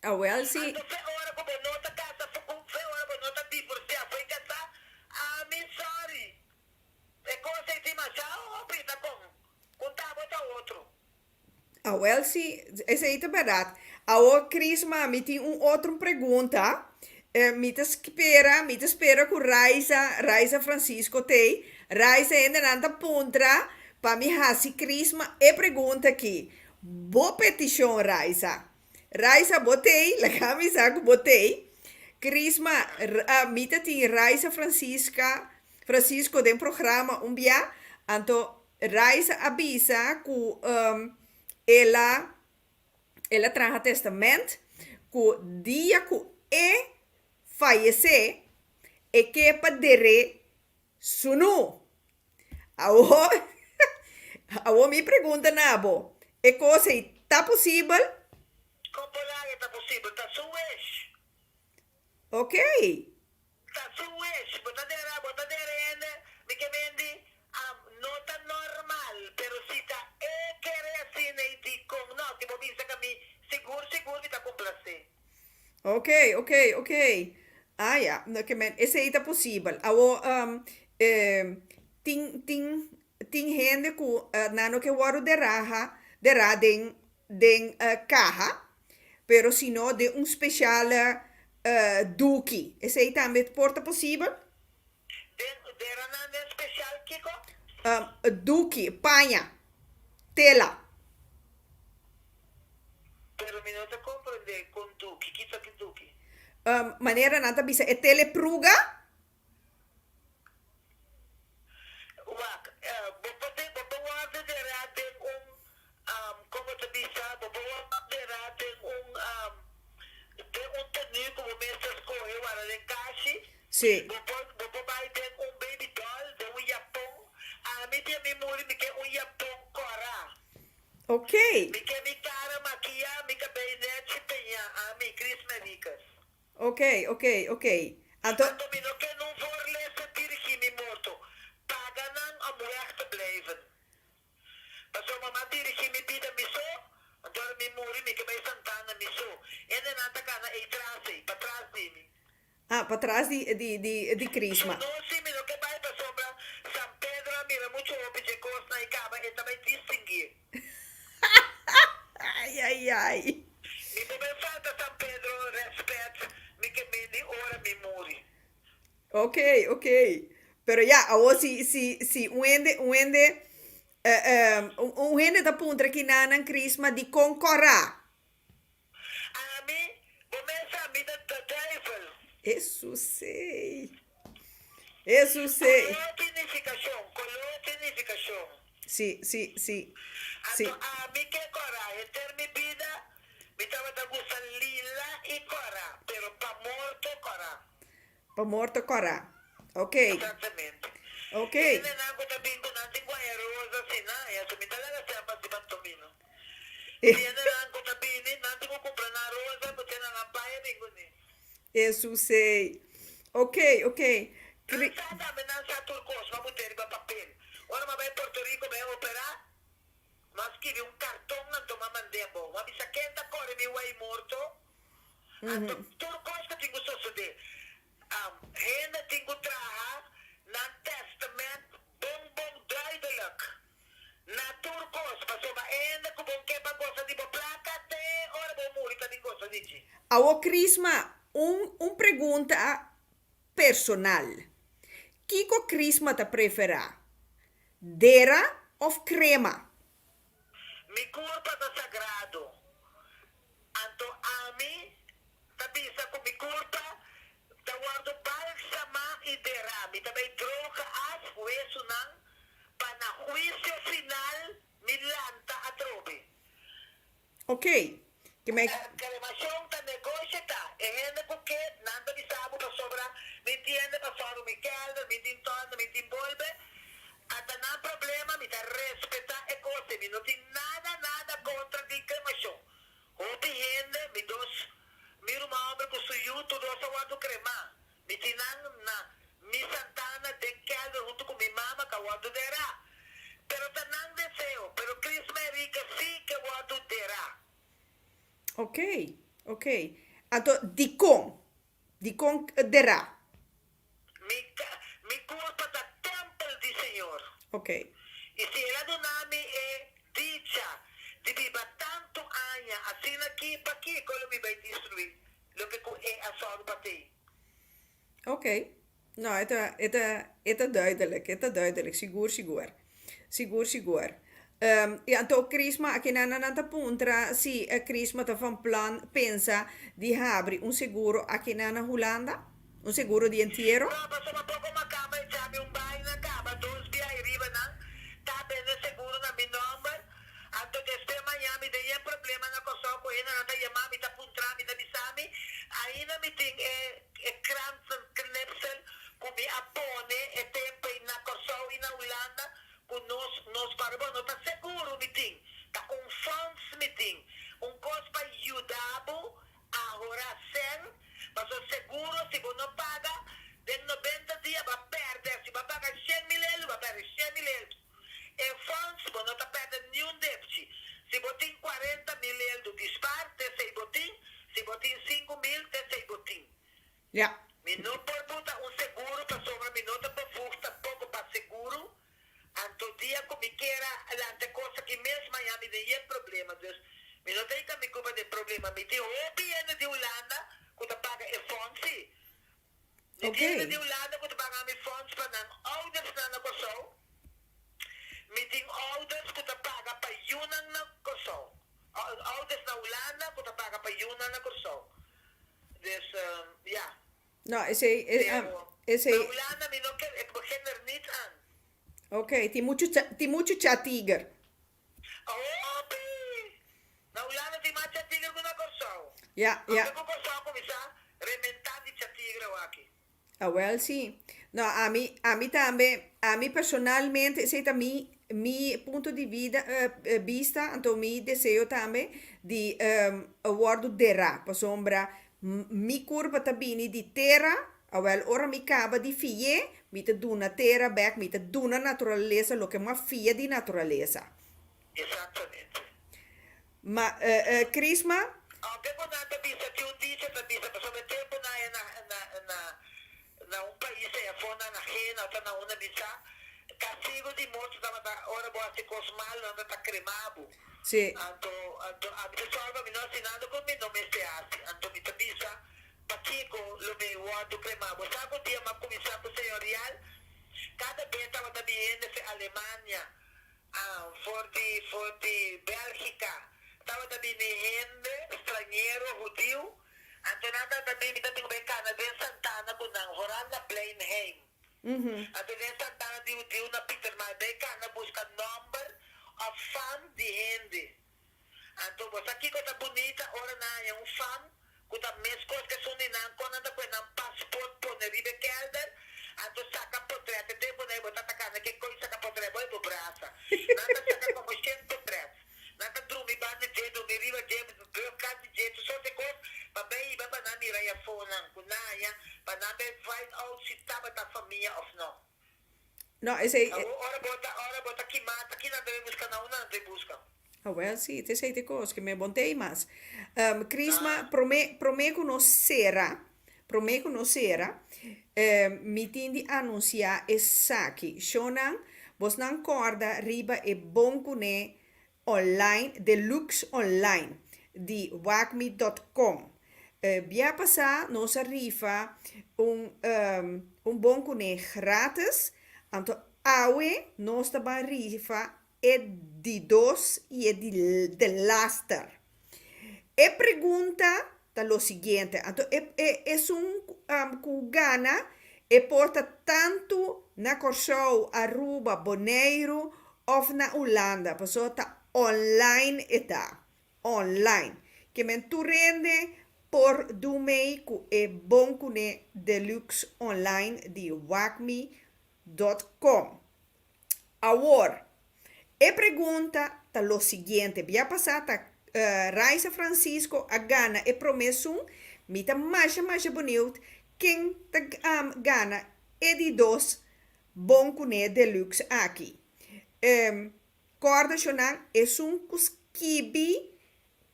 Ah, well, sí. Ando fe ahora como no está casa, fe ahora no está divorciada, fue casa, me sorry. É cosa de machado, prita com. Contar bota outro. Ah, well, sí, esse aí tá verdade. A o Crisma, me tem outra pergunta. Me te espera com Raisa Francisco tem. Raisa ainda nanda puntra, para me hasi Crisma e pergunta aqui. Boa petição, Raisa. Raisa botei, la camisa que botei. Crisma, me tem Raisa Francisco de programa dia, anto Raisa avisa que ela traga testamento que dia que falecer e que padere sunu. Awo me pergunta nabo, é coisa está possível? Como lá está possível? Está suez. Ok. Está suez. Botadeira, me que mendi, não está normal, pero se está querer assim, nem de com, não, tipo, me diz que me seguro, está com placer. Ok. Ah, ja, no, que men, esse aí está possível. Awo, tem gente que nano que waro derra den caja, pero se não de especial duque. Esse aí também porta possível? Era nada especial qual, Kiko? Duki, paña, tela. Pero mi no te comprende con Duki. Kita que Duki. Maneira nata bisa é telepruga. Wak, bobo de rating como te bisa, bobo de rating de tenue como mestre escolhe, wala de kashi. Sim. Bobo vai ter baby doll de Japão. Mi tem mi muri, mi que Japão cora. Ok. Mi que mi cara maquia, mi cabelo chipenha, mi Chris Maricas. Ok. Anto, Antomino que não for lezen dirigir mi morto. Paganan om weg te blijven. Maar zo mama dirigir mi vida mi so. Antoro mi muri mi que bij Santana mi so. En en anta kana e trase, patrás de mi. para trás de Crisma. No si mi no que vai pa sombra San Pedro mira mucho opi de costa e caba e também distinguir. Ai. Mi come falta San Pedro respeto mi que me di ora mi muri. Ok. Pero ja, ahora si un ende da punta que nanan Crisma de concorra. A mi, começa mi da devil. Isso sei. Color significação. Sim. A mi que cora, ter mi vida, mi tava da gusta lila e cora, pero pa morto cora. Para morto corra. Ok. Exatamente. Ok. E na água da bingo não tem guaiarosa assim, não, e essa me dá lá se apa de bantomino. E na água da bingo não tem como comprar na rosa, porque na lambaia bingo nem. Isso sei. Ok. Não sabe, não sabe turcos, vamos ter papel. Ora, mas vai Porto Rico, vai operar, mas que cartão não toma mandembo. Mas bisa quenta corre mi guai morto. Turcos que tenho sucede. Renda tenho traha, na testamento, bom duidelijk. Na turcos, passou ba enda com bom que ba gosta de placa te, ora bom muri que tem gosta de ti. Ao Crisma, pergunta personal. Kiko Crisma te prefera? Dera of crema? Mi culpa da sagrado. Anto a mi, tabisa com mi culpa, da guardo balsama e derrame. Também troca as hueso nang, para na juízo final, mi lanta a trobe. Ok. Que me... Cremação da negócio tá. É renda porque nada de sabo para sobra. Me entende para fora mi calda, me entende, me envolve. Até não problema, me dá respeitar e coisa. Me não tem nada contra de cremação. Outra renda, me dos, miro uma obra que sou tudo essa guardo cremar. Me tem na mi Santana de calda junto com minha mama que guardo derá. Pero tá não deseo, pero Cris Merica sim que guardo derá. Ok. Anto, dicon dera. Mi culpa da templo di Senhor. Ok. E se ela do nome é dicha, de viva tanto anos, assim aqui, para que quando me vai destruir? Lo que é a sua partij. Ok. Nou, het duidelijk. Sigur. E então, Crisma, aqui na nanta puntra, se a Crisma tá van plan, pensa de abrir seguro aqui na Holanda? Seguro de inteiro? Não, mas uma pouco uma cama e chame bairro na cama, 2 dias aí riba, não? Tá bem, seguro na meu nome. Anto desde Miami, daí problema na coisa, com ele, não tá chamando, tá puntra, me tá bisami. Aí não me tem cransen, knepsel, com me apone, tempo na coisa e na Holanda. Nos parabéns, não está seguro, meeting. Está funds, meeting. Coisa para ajudar a oração, mas o seguro, se você não paga, de 90 dias vai perder. Se vai pagar 100 mil euros, vai perder 100 mil euros. E funds, você não está perdendo nenhum débito. Se você tem 40 mil euros de disparo, tem 6 botim. Se você tem 5 mil, tem 6 botim. Ja. Me não pode botar seguro para sobra, me não está fusta pouco para seguro. Anto dia como queira, ante coisa que mesmo Miami tem problema, dus me não tem que me culpa de problema, me tem OBN de Holanda, que tu paga e fonte. Ok. De Holanda, que tu paga me fonte para não, oude na koso. Meeting ouders ko tapaga pa yunan na koso. Ouders na ulana ko tapaga pa yunan na koso. Dus ja. No, Pero ese, na ulana mi no ken ik begin er niet aan. okay, ti mucho chatiger. Oh, pi. Na ulana di macha tigre ko na koso. Ja, Ja. ja. Ko koso ko misa rementadi cha tigre waki. Ah, well, sí. No, a mí también, a mí personalmente, ese es mi punto de vista, entonces mi deseo también de award dera, por sombra, mi curva tabini di terra, ah, well, ora mi cava di fie, mi te duna terra back, mi te duna naturaleza, lo que más fie di naturaleza. Exactamente. Ma, Crisma, Aunque po nata bisa ti un dice ta bisa pa so tempo na un país e fona na rena ta na una bisa castigo di morte da ora bo ati cosmal na ta cremabo. sí, Anto a mi salva mi no sinando con mi no me se hace. Anto mi ta bisa patico lo me guardo cremabo. Sa ko dia ma comisa po señorial cada vez tava da bien de Alemania. For the Bélgica. Estava também gente, estrangeiro, judeu. Então, nada também me tem bem canadense Santana, com não, Horan na Plainheim. Então, em Santana de judeu na Peter, mas bem cana busca number of fan de gente. Então, você aqui que tá bonita, ora na é um fan, que tá mesmo coisa que são nem não, quando anda com um passaporte por Neribe Kelder, então saca portrait, tempo né, botar tá cana, que coisa saca portrait, boi do braço. Nada saca como 100 portraits. Nata drumi ba ni jeto mi riba jeto do kati jeto so te ko pa bai ba na mi raya phone kunaya pa na be find out si taba ta família of no. no, ese, Ora bota ki mata ki na debe buscar na una de busca. ah, well, sì, te sei te cose che mi bontei mas. Crisma, prome conoscera, mi tindi annuncia e saki, shonan, vos nan corda riba e boncune online, deluxe online, di wacme.com. Via passar, nos arriva un boncune gratis, anto awe, nos da arriva e di dos y e de laster. E pregunta da lo siguiente, es un cugana e porta tanto na Corsou, Aruba, Bonaire of na Holanda, pasota online eta, online, que me tu rende por dumei ku e boncune deluxe online di wacme.com. Ahora, e pregunta ta lo siguiente, via passata Raisa Francisco a Ghana e promesso mi ta mais boniut quem ta Ghana e di dos boncune deluxe aqui. Corda chonan es un kuskibi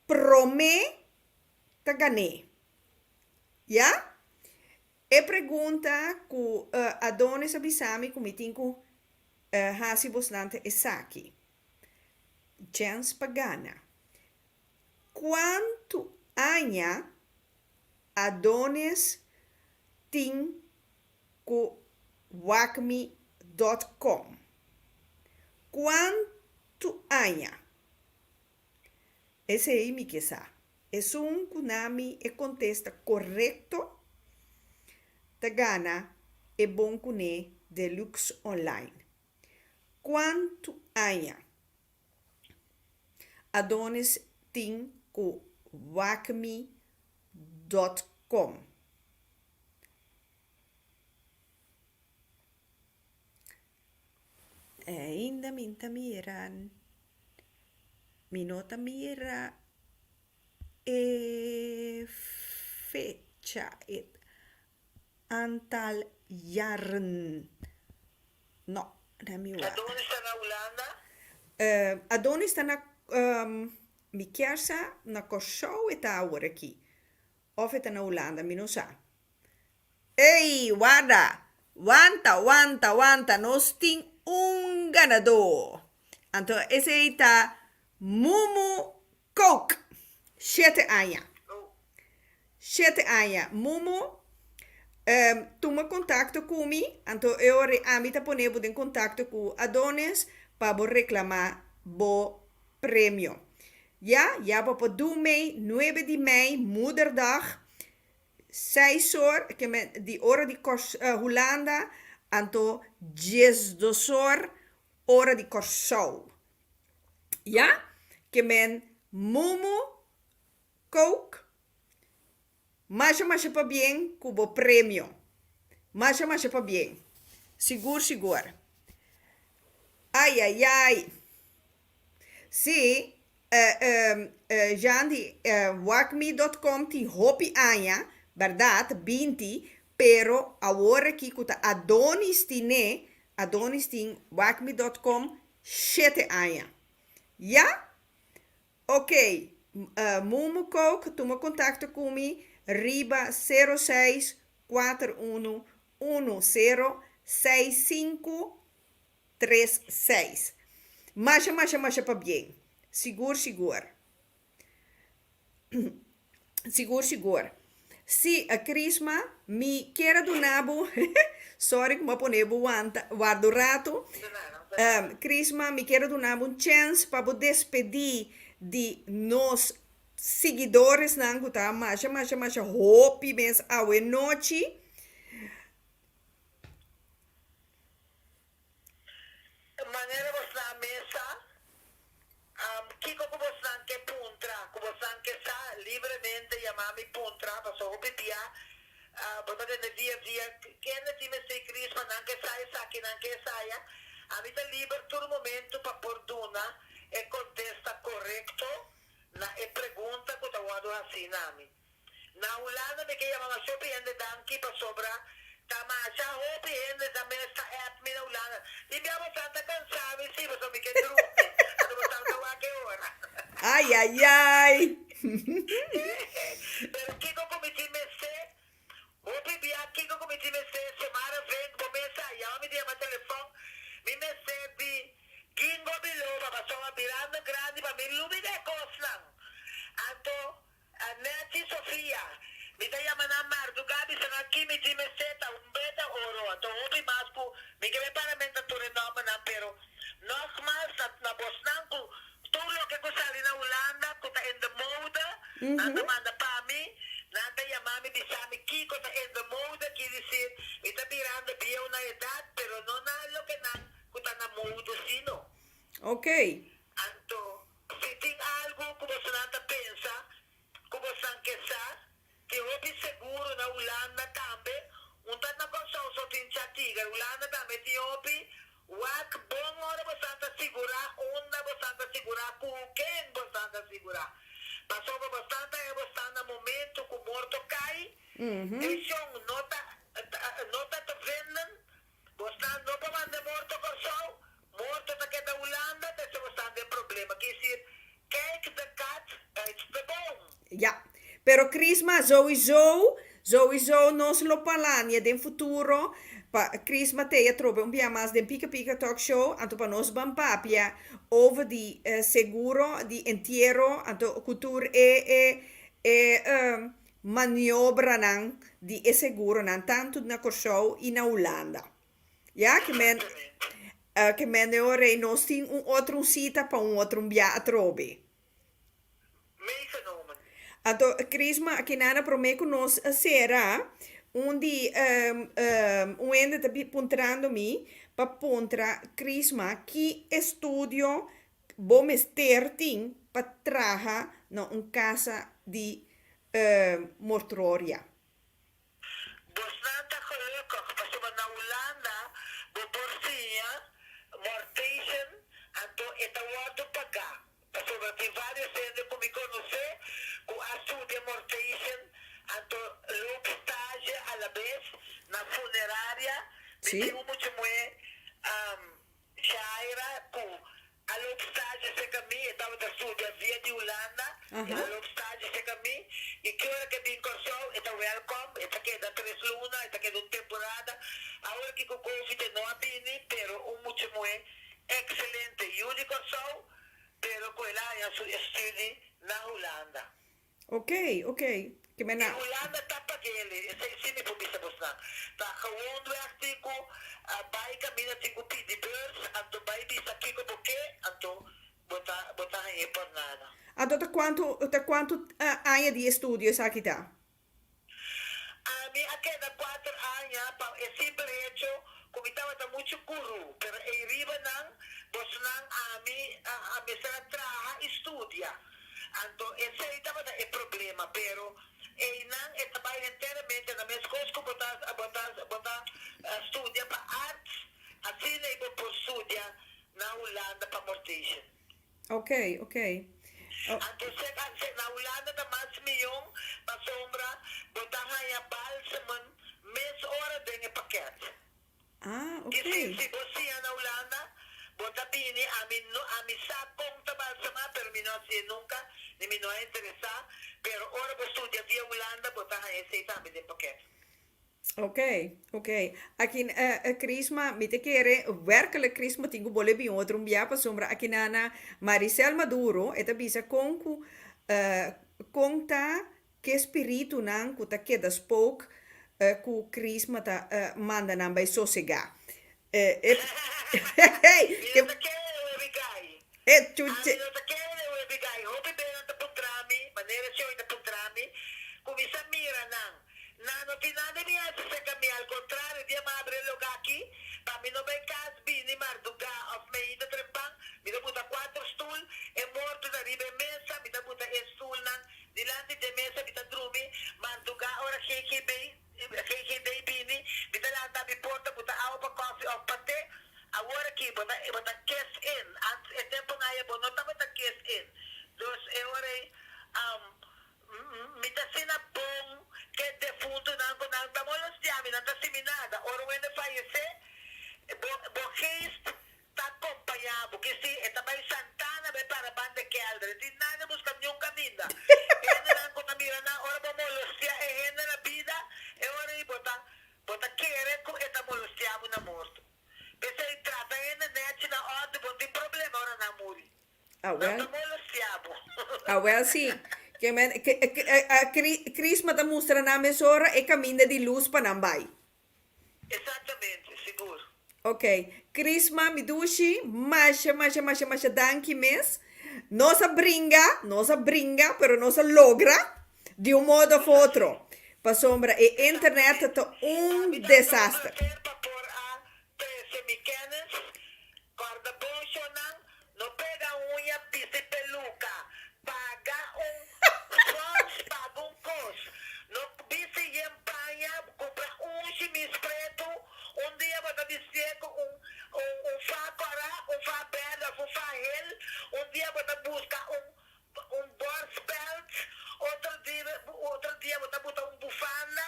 prome ta gane. Ja? E pergunta ku Adonis Abisami ku mitinku hasi bostante esaki. Chance pagana. Quanto anha Adonis tin ku wacme.com? Quanto anha? Esse aí me que sa. Es un kunami e contesta correcto. Tagana e bom kune deluxe online. Quanto anha? Adonis tin ku wacme.com. Ainda minta miran. Minota mira e fecha et antal jaren. No, dat mi wa. Adonis está na Holanda? Adonis está na mi chiesa na Kosovo e ta ora aqui. Of eta na Holanda, mi non sa. Ei, guarda! Wanta, nos ting un ganador. Anto, ese está Mumu Coke. 7 años. Oh, 7 años. Mumu, toma contacto comigo, então eu amita poner em contato com Adonis para reclamar bo prêmio. Ja, para do mei, 9 de mei, moederdag, 6 horas, que men, die hora de Holanda, então 10 horas, hora de Corsou. Ja, que men mumu, coke, Masha para bem, cubo prêmio. Masha para bem. Seguro. Ai. Se, Jandi, wacme.com ti hopi anya, verdade, binti, pero agora que kuta Adonis tin wacme.com, 7 anya. Ja? Ok. Mumu Coke, toma contato comigo. Riba 06 41 10 65 36. Masha para bem. Seguro. Seguro. Se a Crisma me quer donabo, sorry como ponebo guardo rato. Crisma me quer donabo chance para despedir de nós seguidores não tá masha hope mês awe noite maneira você na mesa kiko ko você que puntra ko você que sa livremente chamar-me puntra para só pedir para de dia quem é time se Cristo não que sai aqui não que saia a vida livre todo momento para pordona e contesta correto na e pergunta que eu vou assim nami na Holanda me que chama surpreende danki para sobra tamasha surpreende também esta app me na Holanda e me amo tanta cansada e se você me quer truque eu vou estar na que hora ai pero que cometi me se o bibia que cometi me se semana vem começa a me dia telefone me se Kingo Biloba, passou uma virada grande para me iluminar coslang. Anto, Nancy Sofia, me da yaman na mar, do gabi sa aqui me dime seta, beta oro, anto obi masco, me que me paramenta turin nome na pero, nós mas na bosnang ko, tulo que ko sali na Holanda, ko ta in the mode, nanda manda pa mi, nanda yamami bisami kiko ta in the mode, que dizer, me ta virando bio na edad, pero no na lo que nan, ko ta na mode sino. ok Anto, se tem algo que você não pensa, que você não quer saber, que houve seguro na Holanda também, na construção só tem chatiga, Holanda também tem houve, o bom hora você não segurar, onde você não segurar, com quem você não segurar. Passou que você no momento que o morto cai, e são nota te vendem, você não pode mandar morto com sol, morto naquela da Holanda, deve ser problema. Quer dizer, cake the cat, it's the bone. ja pero Crisma sowieso nós lo parlando de futuro pa Crisma te trobe dia mais de pica talk show anto pa nos ban papia over di seguro di entierro anto cultura maniobra nan di seguro nan tanto na show in Holanda ja que men ore nós tem outro cita para outro via a trobe Meegenomen. Então, Crisma, aqui na prometo nós será onde ende está pontrando me para pontra Crisma que estudio bom ter tem para trabalhar na casa de mortuoria. Bosnata gelukkig, pas we naar Holanda, we borsia, mortation, en to ita wato paga. Pas we die vários ende como me conhecer, com a studia mortation, en to loop stage a la vez na funerária, Sim. me muito muito Shaira com a loop stage se caminho, estava da studia via de Holanda, e a loop stage se caminho, e que hora que vim corso, ita welcome, ita que da 3 luna, ita que da temporada, agora que com Covid não abini, pero muito muito excelente, Yuli corso, pero com ela em seu estudo na Holanda. Ok. Que men na Hollanda tapak ele, essa ensina por bisa bosna. Tá gewoon werkte ko, bai camina tico pidi beurs, anto bai bisa kiko boke, anto bota hai por nada. ato ta quanto años de estudio esa kita? A mí a queda 4 años, é simple hecho, como estava tá muito curu, pero e riba nang, bosnang a mim será traha estudia. Anto esse aí tava é problema, pero e nang é trabalha inteiramente na mesma coisa que botar estudia para artes, assim é igual por estudia na Holanda para mortician. Ok, ok. Oh, Anto se na Holanda da mais milhão para sombra, botar a balsaman, mês hora de paquete. ok. Si você na Holanda, bota bini, a mim sabe como trabalhar, pero me não sei nunca, nem me não é interessar, pero ora você estuda via Holanda, bota a esse também de paquete. Ok, ok. Aqui, Crisma, me te quere, werkelijk Crisma, tingo bole bi outro biapa sombra, aqui nana Maricel Maduro, eta bisa conku, conta que espírito nan, ku ta queda spoke, ku Crisma ta manda nan by sosega. Hey, Mira, te quero, Ebigai. chuche. Mira, te quero, Ebigai. Hopi bem na puntrami, maneira se na puntrami, kumisa mira nang. Nano tinade mi se kami al contrario, dia mabre loga aqui, pa mi no vai cas bini marduga of me ida trepang, mi da buta 4 stool, e morto da ribe mesa, mi da buta e stool nang, dilante de mesa mi da drumi, marduga ora keke bay bini, mi da lanta mi porta buta awa pa coffee of pate, agora aqui bota cash in, antes e tempo na ia bono ta bota cash in. Dos e ora mi ta sina bom que defunto nang da molos diami na ta seminada, ora when falece, bo geest ta acompanhado, que si eta bay Santana bay para bande que aldre, di nada busca nenhum caminho. Ena nang ko namira na ora bo molos dia e ena na vida, e ora i bota querer ko eta molos diamo na morto. Pensa em trata ainda net na ordem, bom tem problema ora na muri. Well. Não molos diamo. Well, sim. Que men, Crisma ta mostra na mesora e caminha de luz para nambay. Exatamente, seguro. Ok. Crisma, mi dushi, masha, danki mes. Nossa bringa, pero nossa logra de um modo ou outro. Pa sombra, e internet tá desastre. Por a 13 mecanas, corda bolsonang, não pega unha, pisa peluca, paga paga cos. Não pisa e empanha, compra chimis preto, dia vai dizer com facora, fa pedra, fa hel, dia vai buscar boss belt, outro dia vai botar bufanda,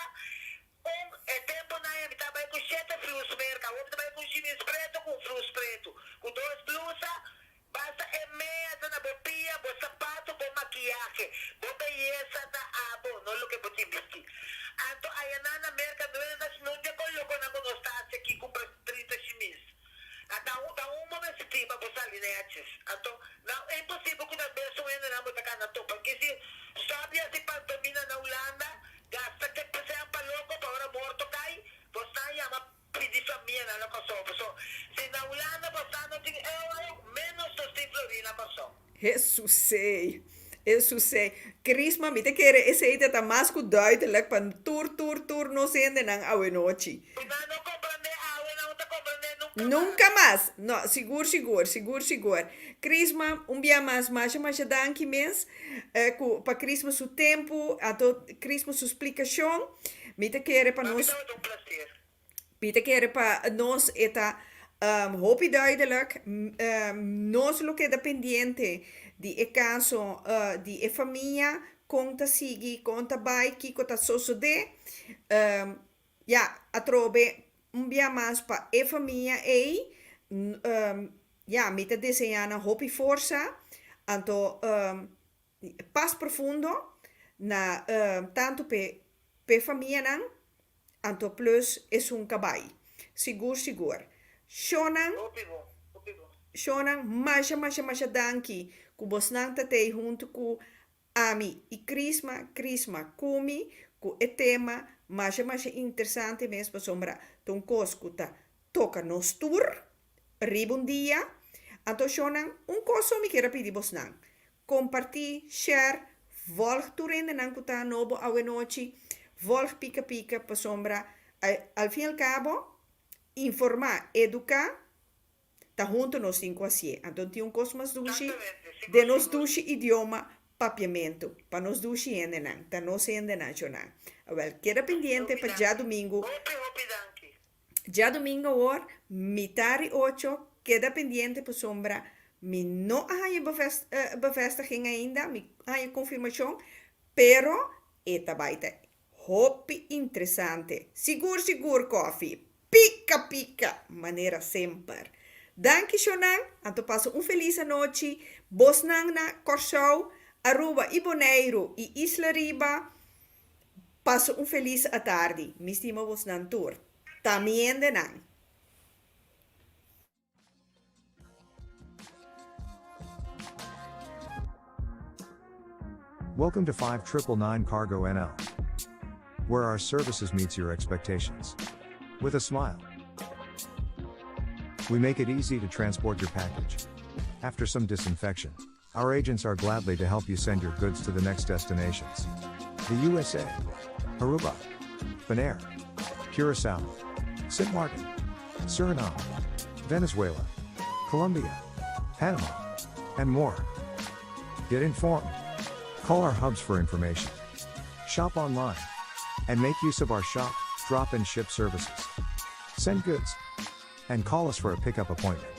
é tempo na época, estava com 7 frios merca, outro estava com chimis preto, com frios preto, com 2 blusas, basta meia na bopia, bo sapato, bo maquillaje, bo belleza na abo, no lo que bo timbiski. Anto ayana na merca, não te coloco na conostácia aqui, compra 30 chimis. Até um momento se tiba, bo salinetes. Anto, não, é impossível que na beça o ena na botaca na topa, porque se sabe assim, pantomina na Holanda, gasta que sean pa loco, pa ora morto cai, você llama pedir família na locação. So, se na Holanda você não tem euro, menos dos tem Florina passou. Jesus sei. Crisma, mi te quere, esse aí tá mais que duidelijk, pan tour, no sende nang awe nochi. Não compreender, não te compreender nunca. Nunca mais. No, seguro. Crisma, dia mais danki mens, pa Crisma su tempo, ato Crisma su explicação, mi te quere pa nos, Mas um prazer. mi te quere pa nos eta hopi duidelijk, nos lo que dependiente di e caso di e famiglia, conta sigi, conta baiki, conta soso de, a trobe dia mais pa e famiglia mi te deseana hopi forza, anto pas profundo, na tanto pe famiglia nan, anto plus es un kabai. Sigur. Shonan, Opigo. masha danki, ku bosnang tatay junto ku Ami e Crisma kumi ku e tema mais interessante mesmo para sombra ton coscuta toca nos tour ribun dia anto shonan coso mi kera pidi bosnan compartir share volg toerende nan kuta nobo awe nochi volg pica para sombra al fin y al cabo informar educar ta junto nos cinco assim anto ti cosmas dushi de nos dushi idioma papiamento para nos dushi endenan ta nos endenan shonan well queda pendiente para já domingo ya domingo or mitari 8 queda pendiente por sombra mi no hay bevestiging ainda mi hay confirmação pero eta baita hopi interessante seguro coffee pica maneira sempre danke shonan anto passo feliz noite bosnang na Corsou Aruba e Bonaire e Isla Riba passo feliz a tarde mi stimo bosnan tour también de nan. Welcome to 5999 Cargo NL, where our services meets your expectations. With a smile. We make it easy to transport your package. After some disinfection, our agents are gladly to help you send your goods to the next destinations. The USA, Aruba, Bonaire, Curacao, St. Martin, Suriname, Venezuela, Colombia, Panama, and more. Get informed. Call our hubs for information. Shop online. And make use of our shop, drop and ship services. Send goods. And call us for a pickup appointment.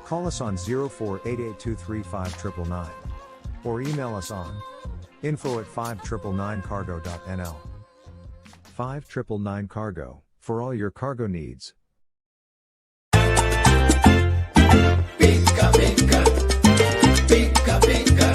Call us on 0488235999. Or email us on info@5999cargo.nl. 5999 Cargo, for all your cargo needs. Pica, pica, pica, pica.